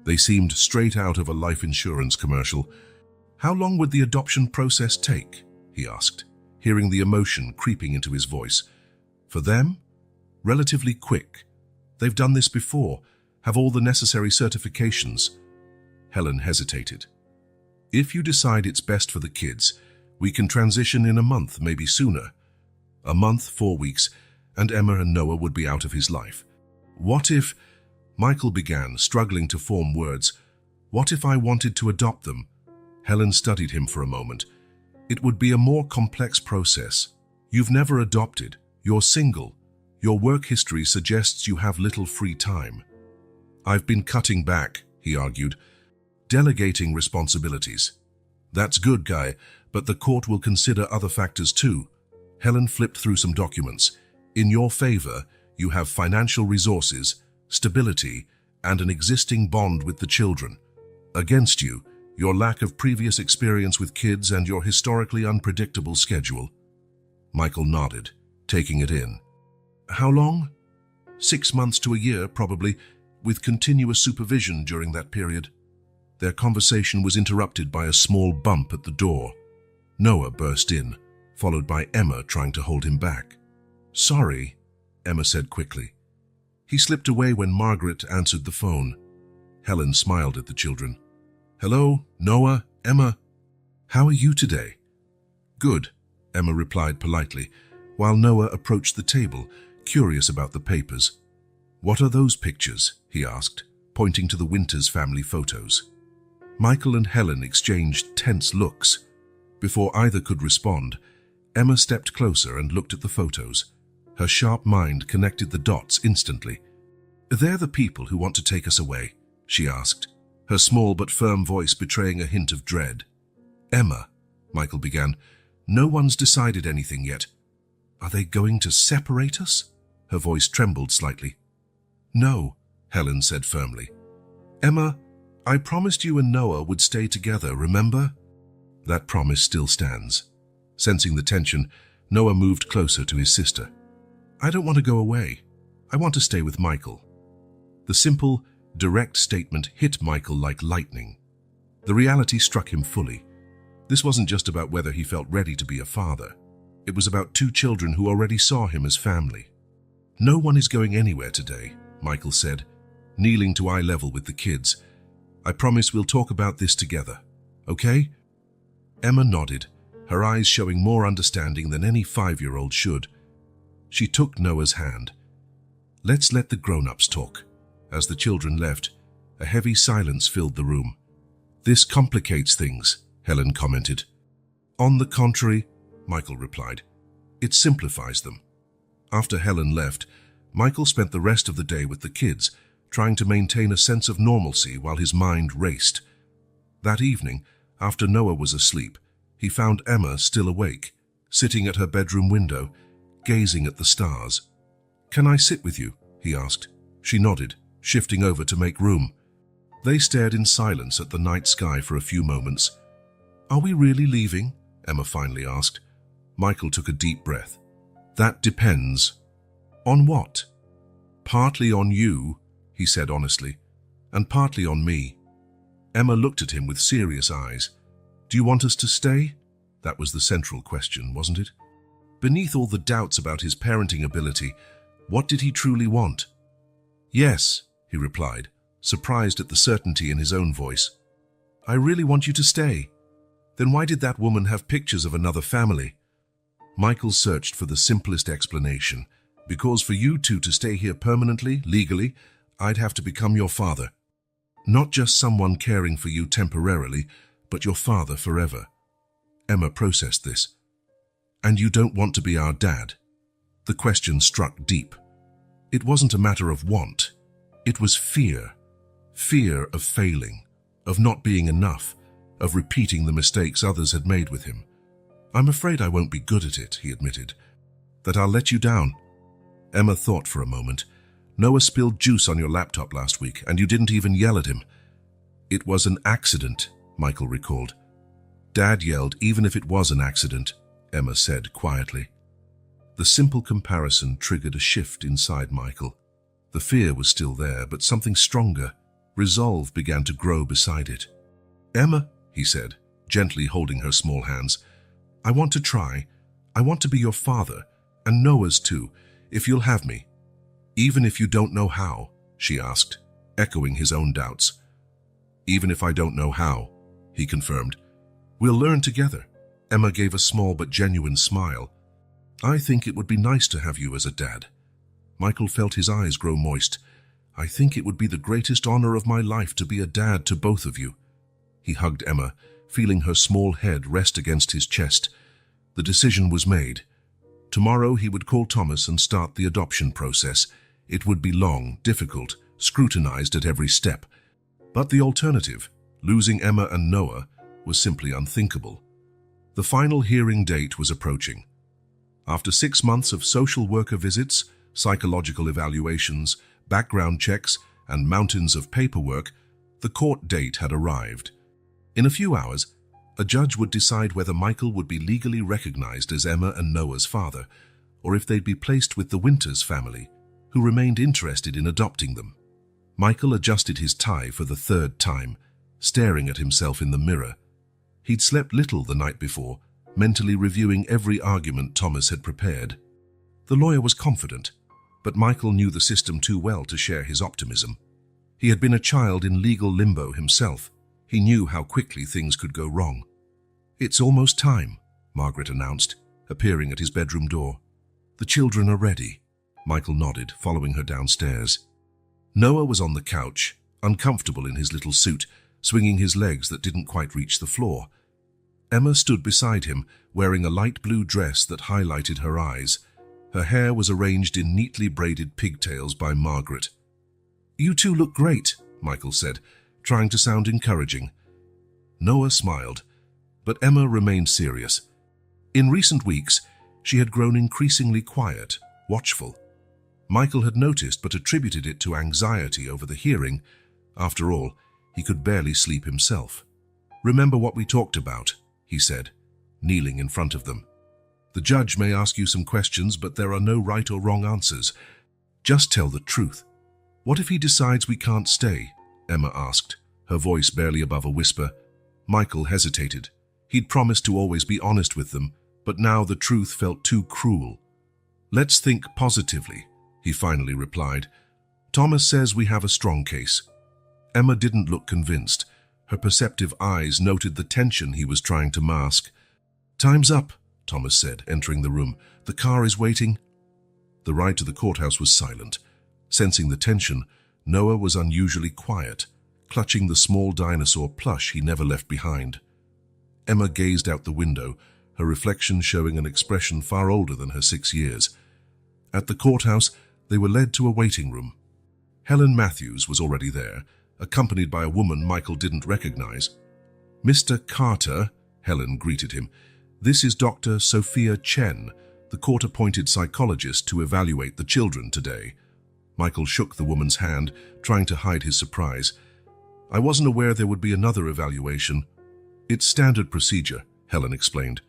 They seemed straight out of a life insurance commercial. "How long would the adoption process take?" he asked, hearing the emotion creeping into his voice. "For them? Relatively quick. They've done this before, have all the necessary certifications." Helen hesitated. "If you decide it's best for the kids, we can transition in a month, maybe sooner. A month, 4 weeks, and Emma and Noah would be out of his life." "What if—" Michael began, struggling to form words. "What if I wanted to adopt them?" Helen studied him for a moment. "It would be a more complex process. You've never adopted. You're single. Your work history suggests you have little free time." "I've been cutting back," he argued, "delegating responsibilities." "That's good, Guy, but the court will consider other factors too." Helen flipped through some documents. "In your favor, you have financial resources, stability, and an existing bond with the children. Against you, your lack of previous experience with kids and your historically unpredictable schedule." Michael nodded, taking it in. "How long?" 6 months to a year, probably, with continuous supervision during that period." Their conversation was interrupted by a small bump at the door. Noah burst in, followed by Emma trying to hold him back. "Sorry," Emma said quickly. He slipped away when Margaret answered the phone. Helen smiled at the children. "Hello, Noah, Emma. How are you today?" "Good," Emma replied politely, while Noah approached the table, curious about the papers. "What are those pictures?" he asked, pointing to the Winters family photos. Michael and Helen exchanged tense looks. Before either could respond, Emma stepped closer and looked at the photos. Her sharp mind connected the dots instantly. "They're the people who want to take us away," she asked, her small but firm voice betraying a hint of dread. "Emma," Michael began, "no one's decided anything yet." "Are they going to separate us?" Her voice trembled slightly. "No," Helen said firmly. "Emma, I promised you and Noah would stay together, remember?" "That promise still stands." Sensing the tension, Noah moved closer to his sister. "I don't want to go away. I want to stay with Michael." The simple, direct statement hit Michael like lightning. The reality struck him fully. This wasn't just about whether he felt ready to be a father. It was about two children who already saw him as family. "No one is going anywhere today," Michael said, kneeling to eye level with the kids. "I promise we'll talk about this together, okay?" Emma nodded, her eyes showing more understanding than any 5-year-old should. She took Noah's hand. "Let's let the grown-ups talk." As the children left, a heavy silence filled the room. "This complicates things," Helen commented. "On the contrary," Michael replied, "it simplifies them." After Helen left, Michael spent the rest of the day with the kids, trying to maintain a sense of normalcy while his mind raced. That evening, after Noah was asleep, he found Emma still awake, sitting at her bedroom window, gazing at the stars. "Can I sit with you?" he asked. She nodded, shifting over to make room. They stared in silence at the night sky for a few moments. "Are we really leaving?" Emma finally asked. Michael took a deep breath. "That depends." "On what?" "Partly on you," he said honestly, "and partly on me." Emma looked at him with serious eyes. "Do you want us to stay?" That was the central question, wasn't it? Beneath all the doubts about his parenting ability, what did he truly want? "Yes," he replied, surprised at the certainty in his own voice. "I really want you to stay." "Then why did that woman have pictures of another family?" Michael searched for the simplest explanation. "Because for you two to stay here permanently, legally, I'd have to become your father. Not just someone caring for you temporarily, but your father forever." Emma processed this. "And you don't want to be our dad?" The question struck deep. It wasn't a matter of want. It was fear. Fear of failing, of not being enough, of repeating the mistakes others had made with him. "I'm afraid I won't be good at it," he admitted. "That I'll let you down." Emma thought for a moment. "Noah spilled juice on your laptop last week, and you didn't even yell at him." "It was an accident," Michael recalled. "Dad yelled even if it was an accident," Emma said quietly. The simple comparison triggered a shift inside Michael. The fear was still there, but something stronger, resolve, began to grow beside it. "Emma," he said, gently holding her small hands, "I want to try. I want to be your father, and Noah's too, if you'll have me." "Even if you don't know how?" she asked, echoing his own doubts. "Even if I don't know how," he confirmed. "We'll learn together." Emma gave a small but genuine smile. "I think it would be nice to have you as a dad." Michael felt his eyes grow moist. "I think it would be the greatest honor of my life to be a dad to both of you." He hugged Emma, feeling her small head rest against his chest. The decision was made. Tomorrow he would call Thomas and start the adoption process. It would be long, difficult, scrutinized at every step. But the alternative, losing Emma and Noah, was simply unthinkable. The final hearing date was approaching. After 6 months of social worker visits, psychological evaluations, background checks, and mountains of paperwork, the court date had arrived. In a few hours, a judge would decide whether Michael would be legally recognized as Emma and Noah's father, or if they'd be placed with the Winters family, who remained interested in adopting them. Michael adjusted his tie for the 3rd time, staring at himself in the mirror. He'd slept little the night before, mentally reviewing every argument Thomas had prepared. The lawyer was confident, but Michael knew the system too well to share his optimism. He had been a child in legal limbo himself. He knew how quickly things could go wrong. "It's almost time," Margaret announced, appearing at his bedroom door. "The children are ready." Michael nodded, following her downstairs. Noah was on the couch, uncomfortable in his little suit, swinging his legs that didn't quite reach the floor. Emma stood beside him, wearing a light blue dress that highlighted her eyes. Her hair was arranged in neatly braided pigtails by Margaret. "You two look great," Michael said, trying to sound encouraging. Noah smiled, but Emma remained serious. In recent weeks, she had grown increasingly quiet, watchful. Michael had noticed but attributed it to anxiety over the hearing. After all, he could barely sleep himself. "Remember what we talked about," he said, kneeling in front of them. "The judge may ask you some questions, but there are no right or wrong answers. Just tell the truth." "What if he decides we can't stay?" Emma asked, her voice barely above a whisper. Michael hesitated. He'd promised to always be honest with them, but now the truth felt too cruel. "Let's think positively," he finally replied. "Thomas says we have a strong case." Emma didn't look convinced. Her perceptive eyes noted the tension he was trying to mask. "Time's up," Thomas said, entering the room. "The car is waiting." The ride to the courthouse was silent. Sensing the tension, Noah was unusually quiet, clutching the small dinosaur plush he never left behind. Emma gazed out the window, her reflection showing an expression far older than her 6 years. At the courthouse, they were led to a waiting room. Helen Matthews was already there, accompanied by a woman Michael didn't recognize. "Mr. Carter," Helen greeted him. "This is Dr. Sophia Chen, the court-appointed psychologist to evaluate the children today." Michael shook the woman's hand, trying to hide his surprise. "I wasn't aware there would be another evaluation." "It's standard procedure," Helen explained.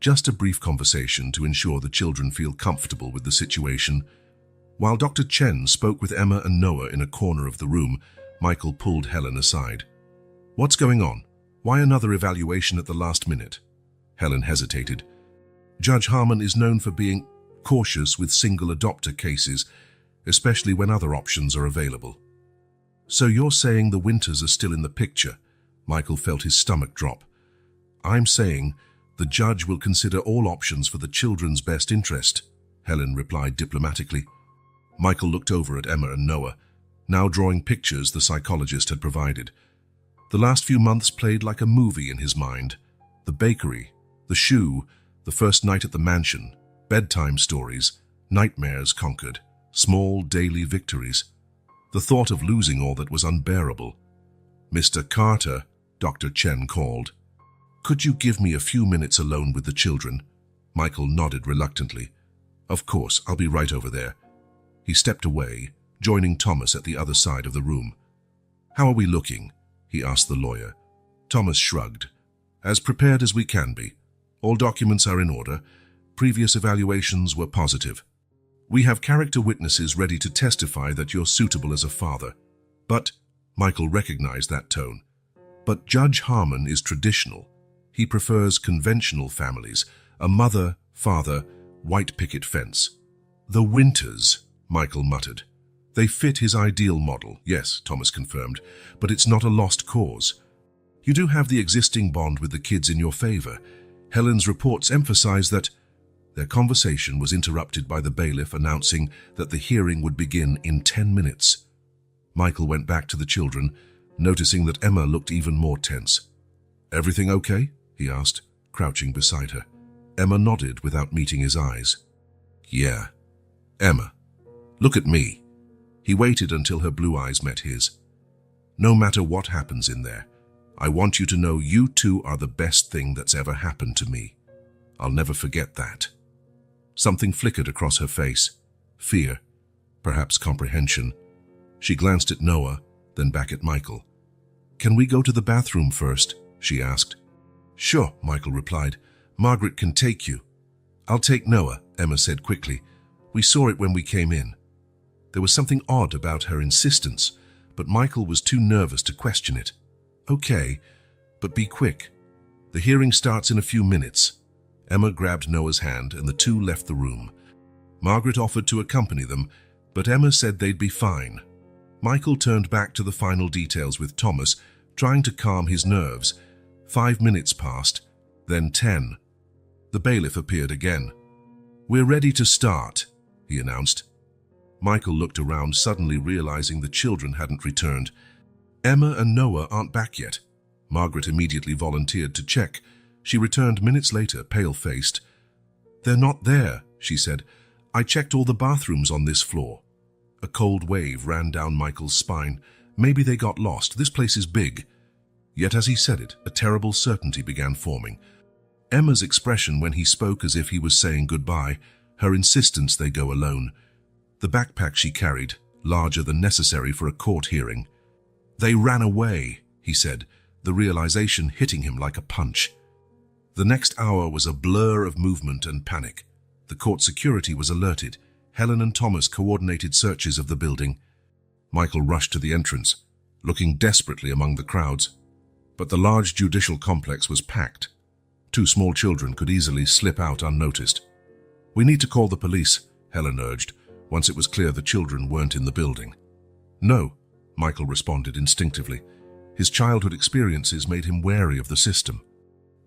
"Just a brief conversation to ensure the children feel comfortable with the situation." While Dr. Chen spoke with Emma and Noah in a corner of the room, Michael pulled Helen aside. "What's going on? Why another evaluation at the last minute?" Helen hesitated. "Judge Harmon is known for being cautious with single adopter cases, especially when other options are available." "So you're saying the Winters are still in the picture?" Michael felt his stomach drop. "I'm saying the judge will consider all options for the children's best interest," Helen replied diplomatically. Michael looked over at Emma and Noah, now drawing pictures the psychologist had provided. The last few months played like a movie in his mind. The bakery, the shoe, the first night at the mansion, bedtime stories, nightmares conquered, small daily victories. The thought of losing all that was unbearable. "Mr. Carter," Dr. Chen called. "Could you give me a few minutes alone with the children?" Michael nodded reluctantly. "Of course, I'll be right over there." He stepped away, joining Thomas at the other side of the room. "How are we looking?" he asked the lawyer. Thomas shrugged. "As prepared as we can be. All documents are in order. Previous evaluations were positive. We have character witnesses ready to testify that you're suitable as a father." "But," Michael recognized that tone, "but Judge Harmon is traditional. He prefers conventional families, a mother, father, white picket fence." "The Winters," Michael muttered. "They fit his ideal model," "Yes," Thomas confirmed, "but it's not a lost cause. You do have the existing bond with the kids in your favor." Helen's reports emphasize that. Their conversation was interrupted by the bailiff announcing that the hearing would begin in 10 minutes. Michael went back to the children, noticing that Emma looked even more tense. "Everything okay?" he asked, crouching beside her. Emma nodded without meeting his eyes. "Yeah." "Emma, look at me." He waited until her blue eyes met his. "No matter what happens in there, I want you to know you two are the best thing that's ever happened to me. I'll never forget that." Something flickered across her face. Fear, perhaps comprehension. She glanced at Noah, then back at Michael. "Can we go to the bathroom first?" she asked. "Sure," Michael replied. "Margaret can take you." "I'll take Noah," Emma said quickly. "We saw it when we came in." There was something odd about her insistence, but Michael was too nervous to question it. "Okay, but be quick. The hearing starts in a few minutes." Emma grabbed Noah's hand and the two left the room. Margaret offered to accompany them, but Emma said they'd be fine. Michael turned back to the final details with Thomas, trying to calm his nerves. 5 minutes passed, then 10. The bailiff appeared again. "We're ready to start," he announced. Michael looked around, suddenly realizing the children hadn't returned. "Emma and Noah aren't back yet." Margaret immediately volunteered to check. She returned minutes later, pale-faced. "They're not there," she said. "I checked all the bathrooms on this floor." A cold wave ran down Michael's spine. Maybe they got lost. This place is big. Yet as he said it, a terrible certainty began forming. Emma's expression when he spoke as if he was saying goodbye, her insistence they go alone. the backpack she carried, larger than necessary for a court hearing. "They ran away," he said, the realization hitting him like a punch. The next hour was a blur of movement and panic. The court security was alerted. Helen and Thomas coordinated searches of the building. Michael rushed to the entrance, looking desperately among the crowds. But the large judicial complex was packed. 2 small children could easily slip out unnoticed. "We need to call the police," Helen urged, once it was clear the children weren't in the building. "No," Michael responded instinctively. His childhood experiences made him wary of the system.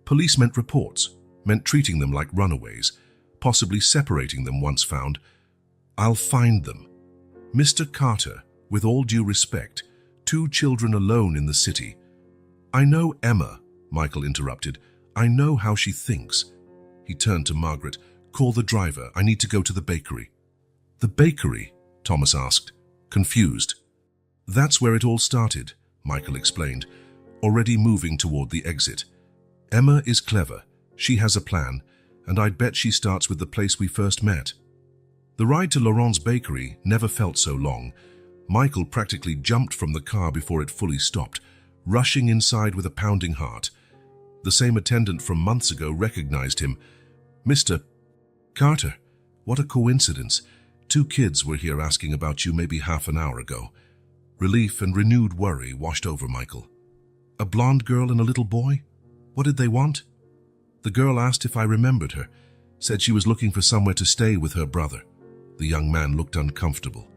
Police meant reports, meant treating them like runaways, possibly separating them once found. "I'll find them." "Mr. Carter, with all due respect, 2 children alone in the city." "I know Emma," Michael interrupted. "I know how she thinks." He turned to Margaret. "Call the driver. I need to go to the bakery." "The bakery?" Thomas asked, confused. "That's where it all started," Michael explained, already moving toward the exit. "Emma is clever. She has a plan, and I'd bet she starts with the place we first met." The ride to Laurent's bakery never felt so long. Michael practically jumped from the car before it fully stopped, rushing inside with a pounding heart. The same attendant from months ago recognized him. "Mr. Carter, what a coincidence. 2 kids were here asking about you maybe half an hour ago." Relief and renewed worry washed over Michael. "A blonde girl and a little boy? What did they want?" "The girl asked if I remembered her, said she was looking for somewhere to stay with her brother." The young man looked uncomfortable.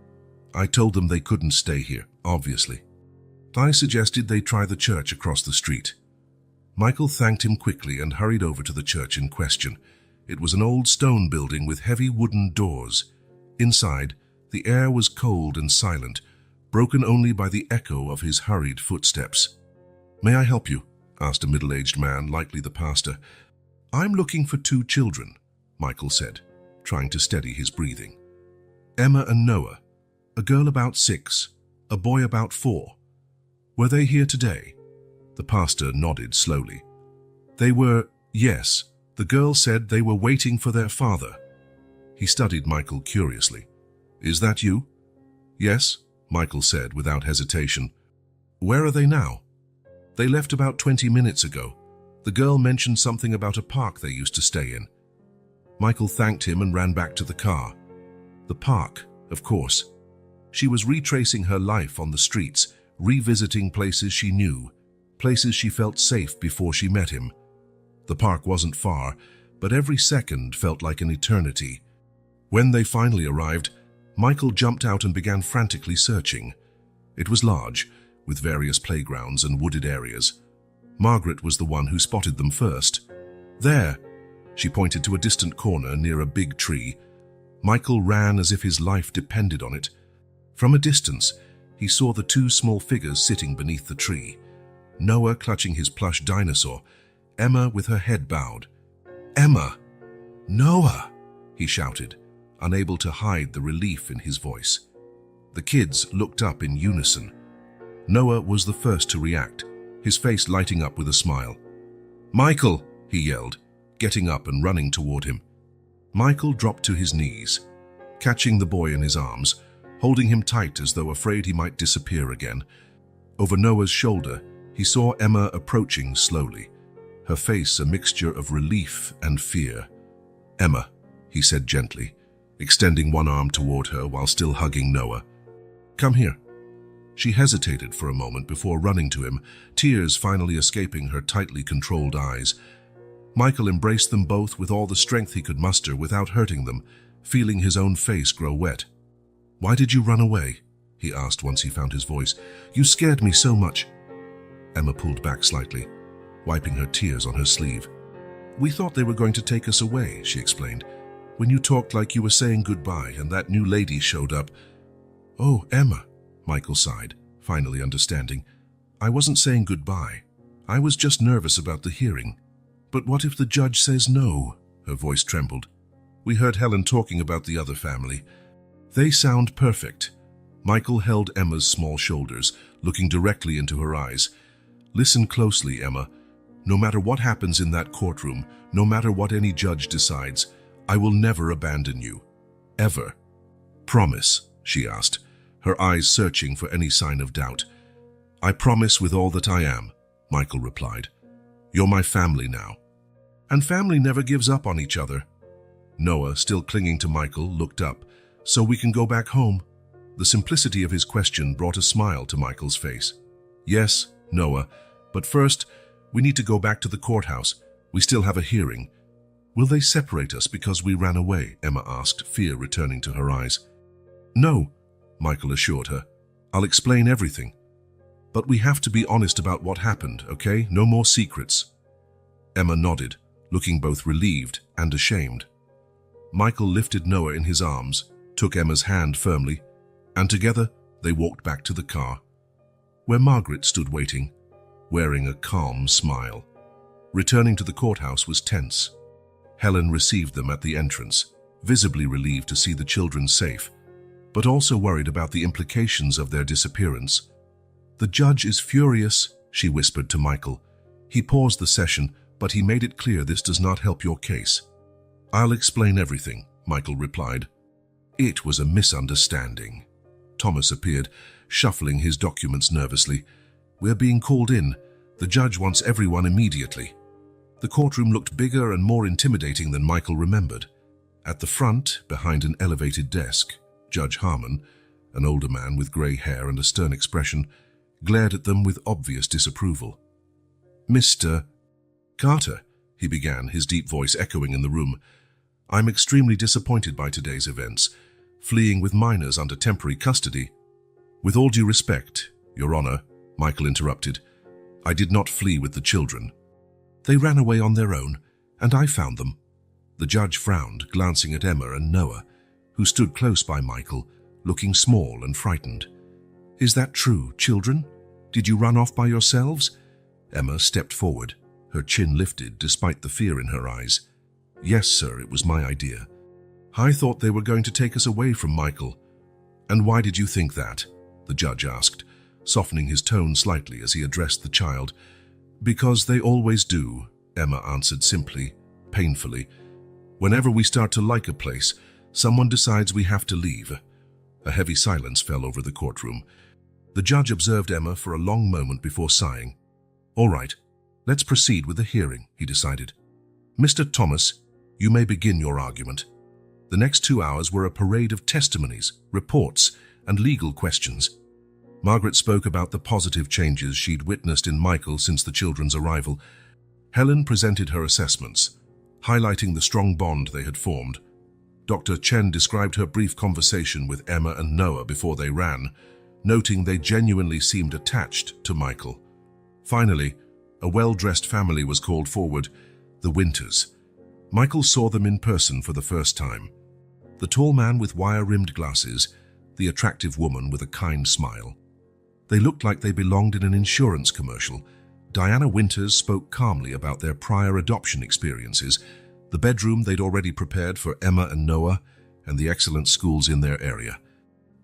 "I told them they couldn't stay here, obviously. I suggested they try the church across the street." Michael thanked him quickly and hurried over to the church in question. It was an old stone building with heavy wooden doors. Inside, the air was cold and silent, broken only by the echo of his hurried footsteps. "May I help you?" asked a middle-aged man, likely the pastor. "I'm looking for 2 children," Michael said, trying to steady his breathing. "Emma and Noah, a girl about 6, a boy about 4. Were they here today?" The pastor nodded slowly. "They were, yes. The girl said they were waiting for their father." He studied Michael curiously. "Is that you?" "Yes," Michael said without hesitation. "Where are they now?" "They left about 20 minutes ago. The girl mentioned something about a park they used to stay in." Michael thanked him and ran back to the car. The park, of course. She was retracing her life on the streets, revisiting places she knew, places she felt safe before she met him. The park wasn't far, but every second felt like an eternity. When they finally arrived, Michael jumped out and began frantically searching. It was large, with various playgrounds and wooded areas. Margaret was the one who spotted them first. "There!" She pointed to a distant corner near a big tree. Michael ran as if his life depended on it. From a distance, he saw the 2 small figures sitting beneath the tree. Noah clutching his plush dinosaur, Emma with her head bowed. "Emma! Noah!" he shouted, unable to hide the relief in his voice. The kids looked up in unison. Noah was the first to react, his face lighting up with a smile. "Michael!" he yelled, getting up and running toward him. Michael dropped to his knees, catching the boy in his arms, holding him tight as though afraid he might disappear again. Over Noah's shoulder, he saw Emma approaching slowly, her face a mixture of relief and fear. "Emma," he said gently, extending one arm toward her while still hugging Noah. "Come here." She hesitated for a moment before running to him, tears finally escaping her tightly controlled eyes. Michael embraced them both with all the strength he could muster without hurting them, feeling his own face grow wet. "Why did you run away?" he asked once he found his voice. "You scared me so much." Emma pulled back slightly, wiping her tears on her sleeve. "We thought they were going to take us away," she explained. "When you talked like you were saying goodbye and that new lady showed up." "Oh, Emma," Michael sighed, finally understanding. "I wasn't saying goodbye. I was just nervous about the hearing." "But what if the judge says no?" Her voice trembled. "We heard Helen talking about the other family. They sound perfect." Michael held Emma's small shoulders, looking directly into her eyes. "Listen closely, Emma. No matter what happens in that courtroom, no matter what any judge decides, I will never abandon you. Ever." Promise, she asked, her eyes searching for any sign of doubt. I promise with all that I am, Michael replied. You're my family now. And family never gives up on each other. Noah, still clinging to Michael, looked up. So we can go back home? The simplicity of his question brought a smile to Michael's face. Yes, Noah, but first, we need to go back to the courthouse. We still have a hearing. Will they separate us because we ran away? Emma asked, fear returning to her eyes. No, Michael assured her. I'll explain everything. But we have to be honest about what happened, okay? No more secrets. Emma nodded, looking both relieved and ashamed. Michael lifted Noah in his arms, took Emma's hand firmly, and together they walked back to the car, where Margaret stood waiting, wearing a calm smile. Returning to the courthouse was tense. Helen received them at the entrance, visibly relieved to see the children safe, but also worried about the implications of their disappearance. The judge is furious, she whispered to Michael. He paused the session, but he made it clear this does not help your case. I'll explain everything, Michael replied. It was a misunderstanding. Thomas appeared, shuffling his documents nervously. We're being called in. The judge wants everyone immediately. The courtroom looked bigger and more intimidating than Michael remembered. At the front, behind an elevated desk, Judge Harmon, an older man with grey hair and a stern expression, glared at them with obvious disapproval. Mr. Carter, he began, his deep voice echoing in the room. I'm extremely disappointed by today's events, fleeing with minors under temporary custody. With all due respect, Your Honor, Michael interrupted, I did not flee with the children. They ran away on their own, and I found them. The judge frowned, glancing at Emma and Noah, who stood close by Michael, looking small and frightened. Is that true, children? Did you run off by yourselves? Emma stepped forward, her chin lifted despite the fear in her eyes. Yes, sir, it was my idea. I thought they were going to take us away from Michael. And why did you think that? The judge asked, softening his tone slightly as he addressed the child. Because they always do, Emma answered simply, painfully. Whenever we start to like a place, someone decides we have to leave. A heavy silence fell over the courtroom. The judge observed Emma for a long moment before sighing. All right, let's proceed with the hearing, he decided. Mr. Thomas, you may begin your argument. The next 2 hours were a parade of testimonies, reports, and legal questions. Margaret spoke about the positive changes she'd witnessed in Michael since the children's arrival. Helen presented her assessments, highlighting the strong bond they had formed. Dr. Chen described her brief conversation with Emma and Noah before they ran, noting they genuinely seemed attached to Michael. Finally, a well-dressed family was called forward, the Winters. Michael saw them in person for the first time. The tall man with wire-rimmed glasses, the attractive woman with a kind smile. They looked like they belonged in an insurance commercial. Diana Winters spoke calmly about their prior adoption experiences, the bedroom they'd already prepared for Emma and Noah, and the excellent schools in their area.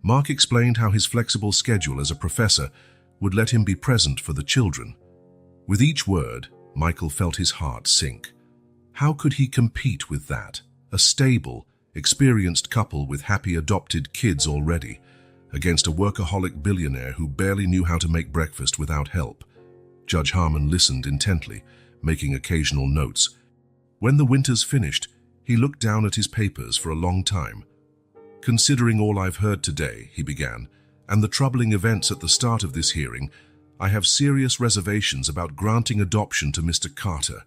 Mark explained how his flexible schedule as a professor would let him be present for the children. With each word, Michael felt his heart sink. How could he compete with that? A stable, experienced couple with happy adopted kids already, against a workaholic billionaire who barely knew how to make breakfast without help. Judge Harmon listened intently, making occasional notes. When the Winters finished, he looked down at his papers for a long time. Considering all I've heard today, he began, and the troubling events at the start of this hearing, I have serious reservations about granting adoption to Mr. Carter.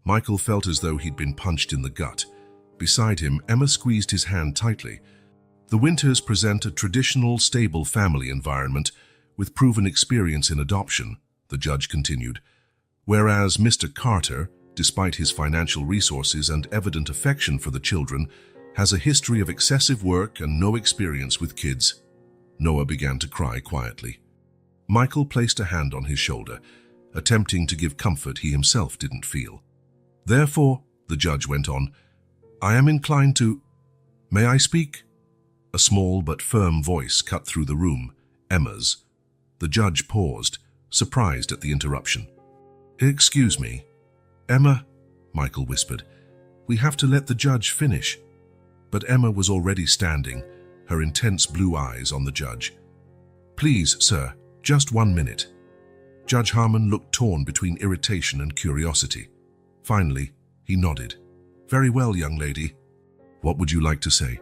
Michael felt as though he'd been punched in the gut. Beside him, Emma squeezed his hand tightly. The Winters present a traditional, stable family environment with proven experience in adoption, the judge continued, whereas Mr. Carter, despite his financial resources and evident affection for the children, has a history of excessive work and no experience with kids. Noah began to cry quietly. Michael placed a hand on his shoulder, attempting to give comfort he himself didn't feel. Therefore, the judge went on, I am inclined to... May I speak? A small but firm voice cut through the room, Emma's. The judge paused, surprised at the interruption. Excuse me. Emma, Michael whispered. We have to let the judge finish. But Emma was already standing, her intense blue eyes on the judge. "Please, sir, just 1 minute." Judge Harmon looked torn between irritation and curiosity. Finally, he nodded. "Very well, young lady. What would you like to say?"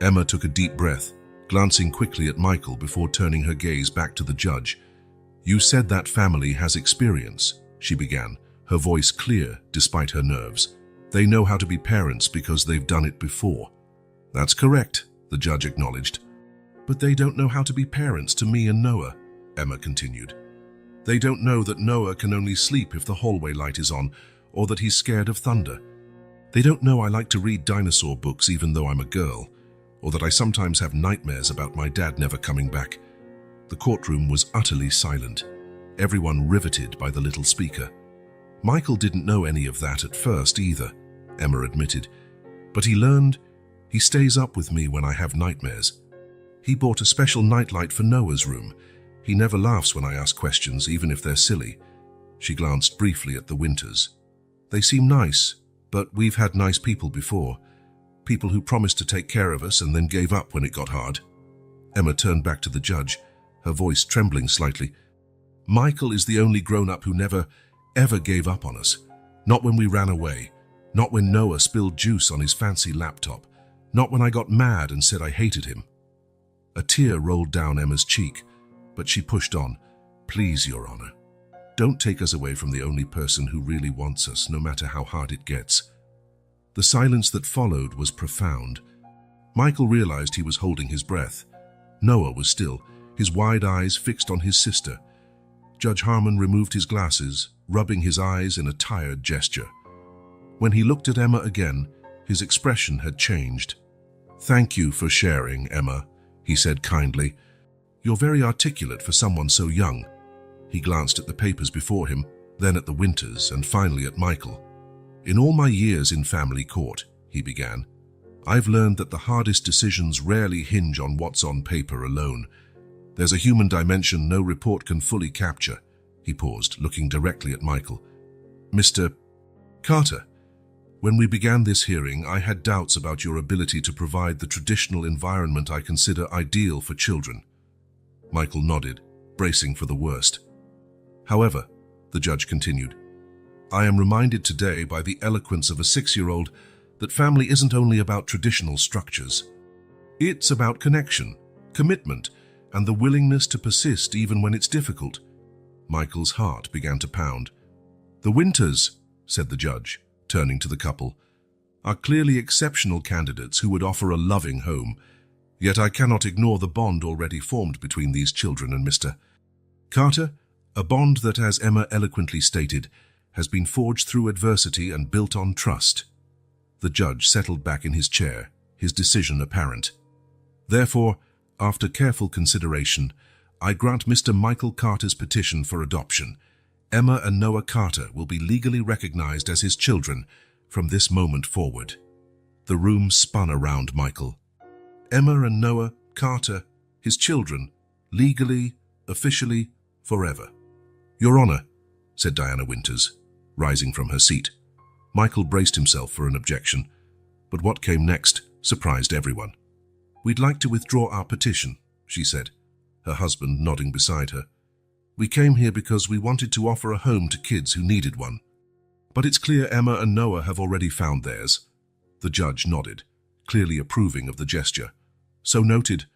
Emma took a deep breath, glancing quickly at Michael before turning her gaze back to the judge. "You said that family has experience," she began, her voice clear despite her nerves. "They know how to be parents because they've done it before." "That's correct," the judge acknowledged. "But they don't know how to be parents to me and Noah," Emma continued. "They don't know that Noah can only sleep if the hallway light is on, or that he's scared of thunder. They don't know I like to read dinosaur books even though I'm a girl, or that I sometimes have nightmares about my dad never coming back." The courtroom was utterly silent, everyone riveted by the little speaker. "Michael didn't know any of that at first either," Emma admitted. "But he learned. He stays up with me when I have nightmares. He bought a special nightlight for Noah's room. He never laughs when I ask questions, even if they're silly." She glanced briefly at the Winters. "They seem nice, but we've had nice people before. People who promised to take care of us and then gave up when it got hard." Emma turned back to the judge, her voice trembling slightly. "Michael is the only grown-up who never, ever gave up on us. Not when we ran away. Not when Noah spilled juice on his fancy laptop. Not when I got mad and said I hated him." A tear rolled down Emma's cheek, but she pushed on. "Please, Your Honor, don't take us away from the only person who really wants us, no matter how hard it gets." The silence that followed was profound. Michael realized he was holding his breath. Noah was still, his wide eyes fixed on his sister. Judge Harmon removed his glasses, rubbing his eyes in a tired gesture. When he looked at Emma again, his expression had changed. "Thank you for sharing, Emma," he said kindly. "You're very articulate for someone so young." He glanced at the papers before him, then at the Winters, and finally at Michael. "In all my years in family court," he began, "I've learned that the hardest decisions rarely hinge on what's on paper alone. There's a human dimension no report can fully capture." He paused, looking directly at Michael. "Mr. Carter, when we began this hearing, I had doubts about your ability to provide the traditional environment I consider ideal for children." Michael nodded, bracing for the worst. "However," the judge continued, "I am reminded today by the eloquence of a 6-year-old that family isn't only about traditional structures. It's about connection, commitment, and the willingness to persist even when it's difficult." Michael's heart began to pound. "The Winters," said the judge, turning to the couple, "are clearly exceptional candidates who would offer a loving home. Yet I cannot ignore the bond already formed between these children and Mr. Carter, a bond that, as Emma eloquently stated, has been forged through adversity and built on trust." The judge settled back in his chair, his decision apparent. "Therefore, after careful consideration, I grant Mr. Michael Carter's petition for adoption. Emma and Noah Carter will be legally recognized as his children from this moment forward." The room spun around Michael. Emma and Noah Carter, his children, legally, officially, forever. "Your Honor," said Diana Winters, rising from her seat. Michael braced himself for an objection, but what came next surprised everyone. "We'd like to withdraw our petition," she said, her husband nodding beside her. "We came here because we wanted to offer a home to kids who needed one. But it's clear Emma and Noah have already found theirs." The judge nodded, clearly approving of the gesture. "So noted.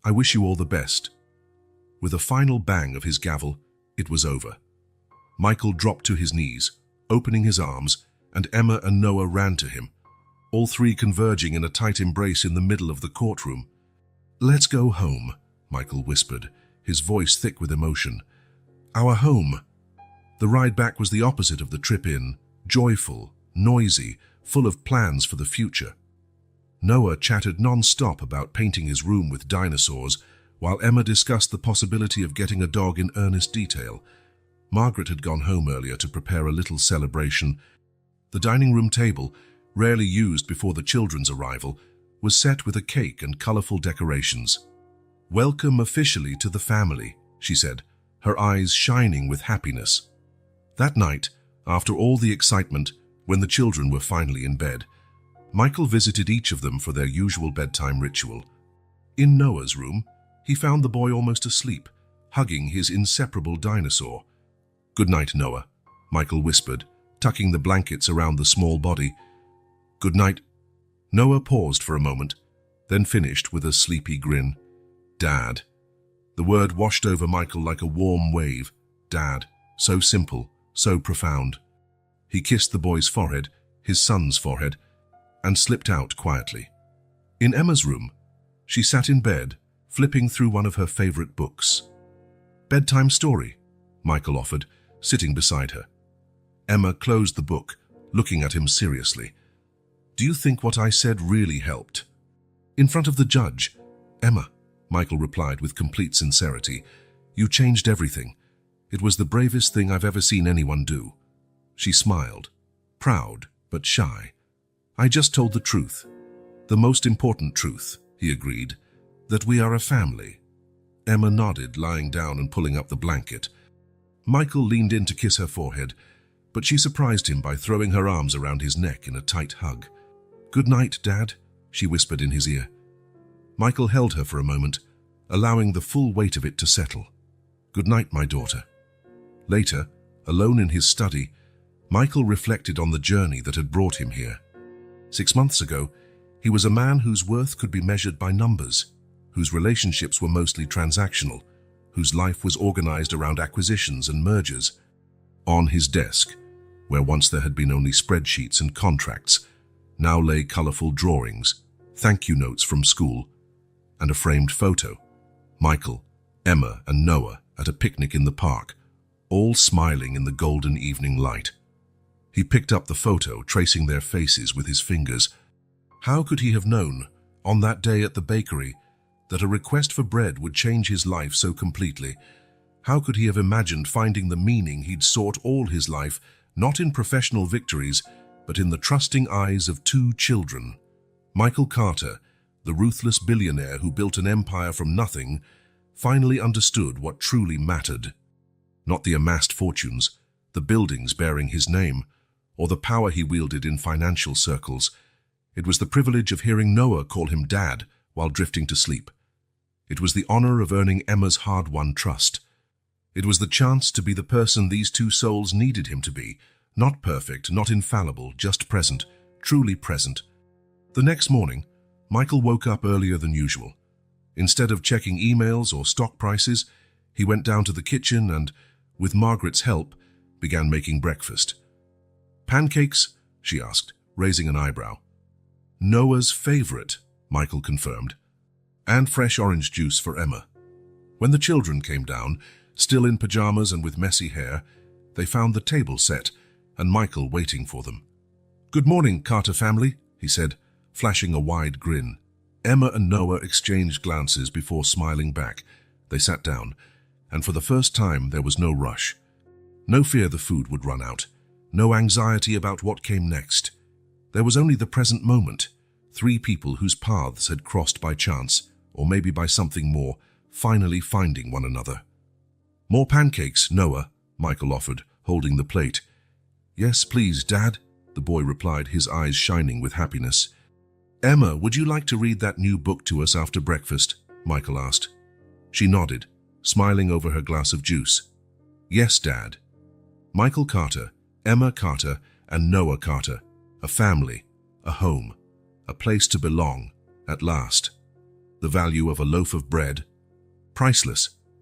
I wish you all the best." With a final bang of his gavel, it was over. Michael dropped to his knees, opening his arms, and Emma and Noah ran to him, all three converging in a tight embrace in the middle of the courtroom. "Let's go home," Michael whispered, his voice thick with emotion. "Our home." The ride back was the opposite of the trip in, joyful, noisy, full of plans for the future. Noah chattered non-stop about painting his room with dinosaurs, while Emma discussed the possibility of getting a dog in earnest detail. Margaret had gone home earlier to prepare a little celebration. The dining room table, rarely used before the children's arrival, was set with a cake and colorful decorations. "Welcome officially to the family," she said, her eyes shining with happiness. That night, after all the excitement, when the children were finally in bed, Michael visited each of them for their usual bedtime ritual. In Noah's room, he found the boy almost asleep, hugging his inseparable dinosaur. "Good night, Noah," Michael whispered, tucking the blankets around the small body. "Good night." Noah paused for a moment, then finished with a sleepy grin. "Dad." The word washed over Michael like a warm wave. Dad. So simple, so profound. He kissed the boy's forehead, his son's forehead, and slipped out quietly. In Emma's room, she sat in bed, flipping through one of her favorite books. "Bedtime story," Michael offered, sitting beside her. Emma closed the book, looking at him seriously. "Do you think what I said really helped?" "In front of the judge, Emma," Michael replied with complete sincerity, "you changed everything. It was the bravest thing I've ever seen anyone do." She smiled, proud but shy. "I just told the truth. The most important truth," he agreed, "that we are a family." Emma nodded, lying down and pulling up the blanket. Michael leaned in to kiss her forehead, but she surprised him by throwing her arms around his neck in a tight hug. "Good night, Dad," she whispered in his ear. Michael held her for a moment, allowing the full weight of it to settle. "Good night, my daughter." Later, alone in his study, Michael reflected on the journey that had brought him here. 6 months ago, he was a man whose worth could be measured by numbers, whose relationships were mostly transactional, whose life was organized around acquisitions and mergers. On his desk, where once there had been only spreadsheets and contracts, now lay colorful drawings, thank you notes from school, and a framed photo. Michael, Emma, and Noah at a picnic in the park, all smiling in the golden evening light. He picked up the photo, tracing their faces with his fingers. How could he have known, on that day at the bakery, that a request for bread would change his life so completely? How could he have imagined finding the meaning he'd sought all his life, not in professional victories, but in the trusting eyes of 2 children? Michael Carter, the ruthless billionaire who built an empire from nothing, finally understood what truly mattered. Not the amassed fortunes, the buildings bearing his name, or the power he wielded in financial circles. It was the privilege of hearing Noah call him Dad while drifting to sleep. It was the honor of earning Emma's hard-won trust. It was the chance to be the person these 2 souls needed him to be, not perfect, not infallible, just present, truly present. The next morning, Michael woke up earlier than usual. Instead of checking emails or stock prices, he went down to the kitchen and, with Margaret's help, began making breakfast. "Pancakes?" she asked, raising an eyebrow. "Noah's favorite," Michael confirmed. "And fresh orange juice for Emma." When the children came down, still in pajamas and with messy hair, they found the table set and Michael waiting for them. "Good morning, Carter family," he said, flashing a wide grin. Emma and Noah exchanged glances before smiling back. They sat down, and for the first time there was no rush. No fear the food would run out. No anxiety about what came next. There was only the present moment. 3 people whose paths had crossed by chance, or maybe by something more, finally finding one another. "More pancakes, Noah," Michael offered, holding the plate. "Yes, please, Dad," the boy replied, his eyes shining with happiness. "Emma, would you like to read that new book to us after breakfast?" Michael asked. She nodded, smiling over her glass of juice. "Yes, Dad." Michael Carter, Emma Carter, and Noah Carter. A family, a home, a place to belong, at last. The value of a loaf of bread? Priceless.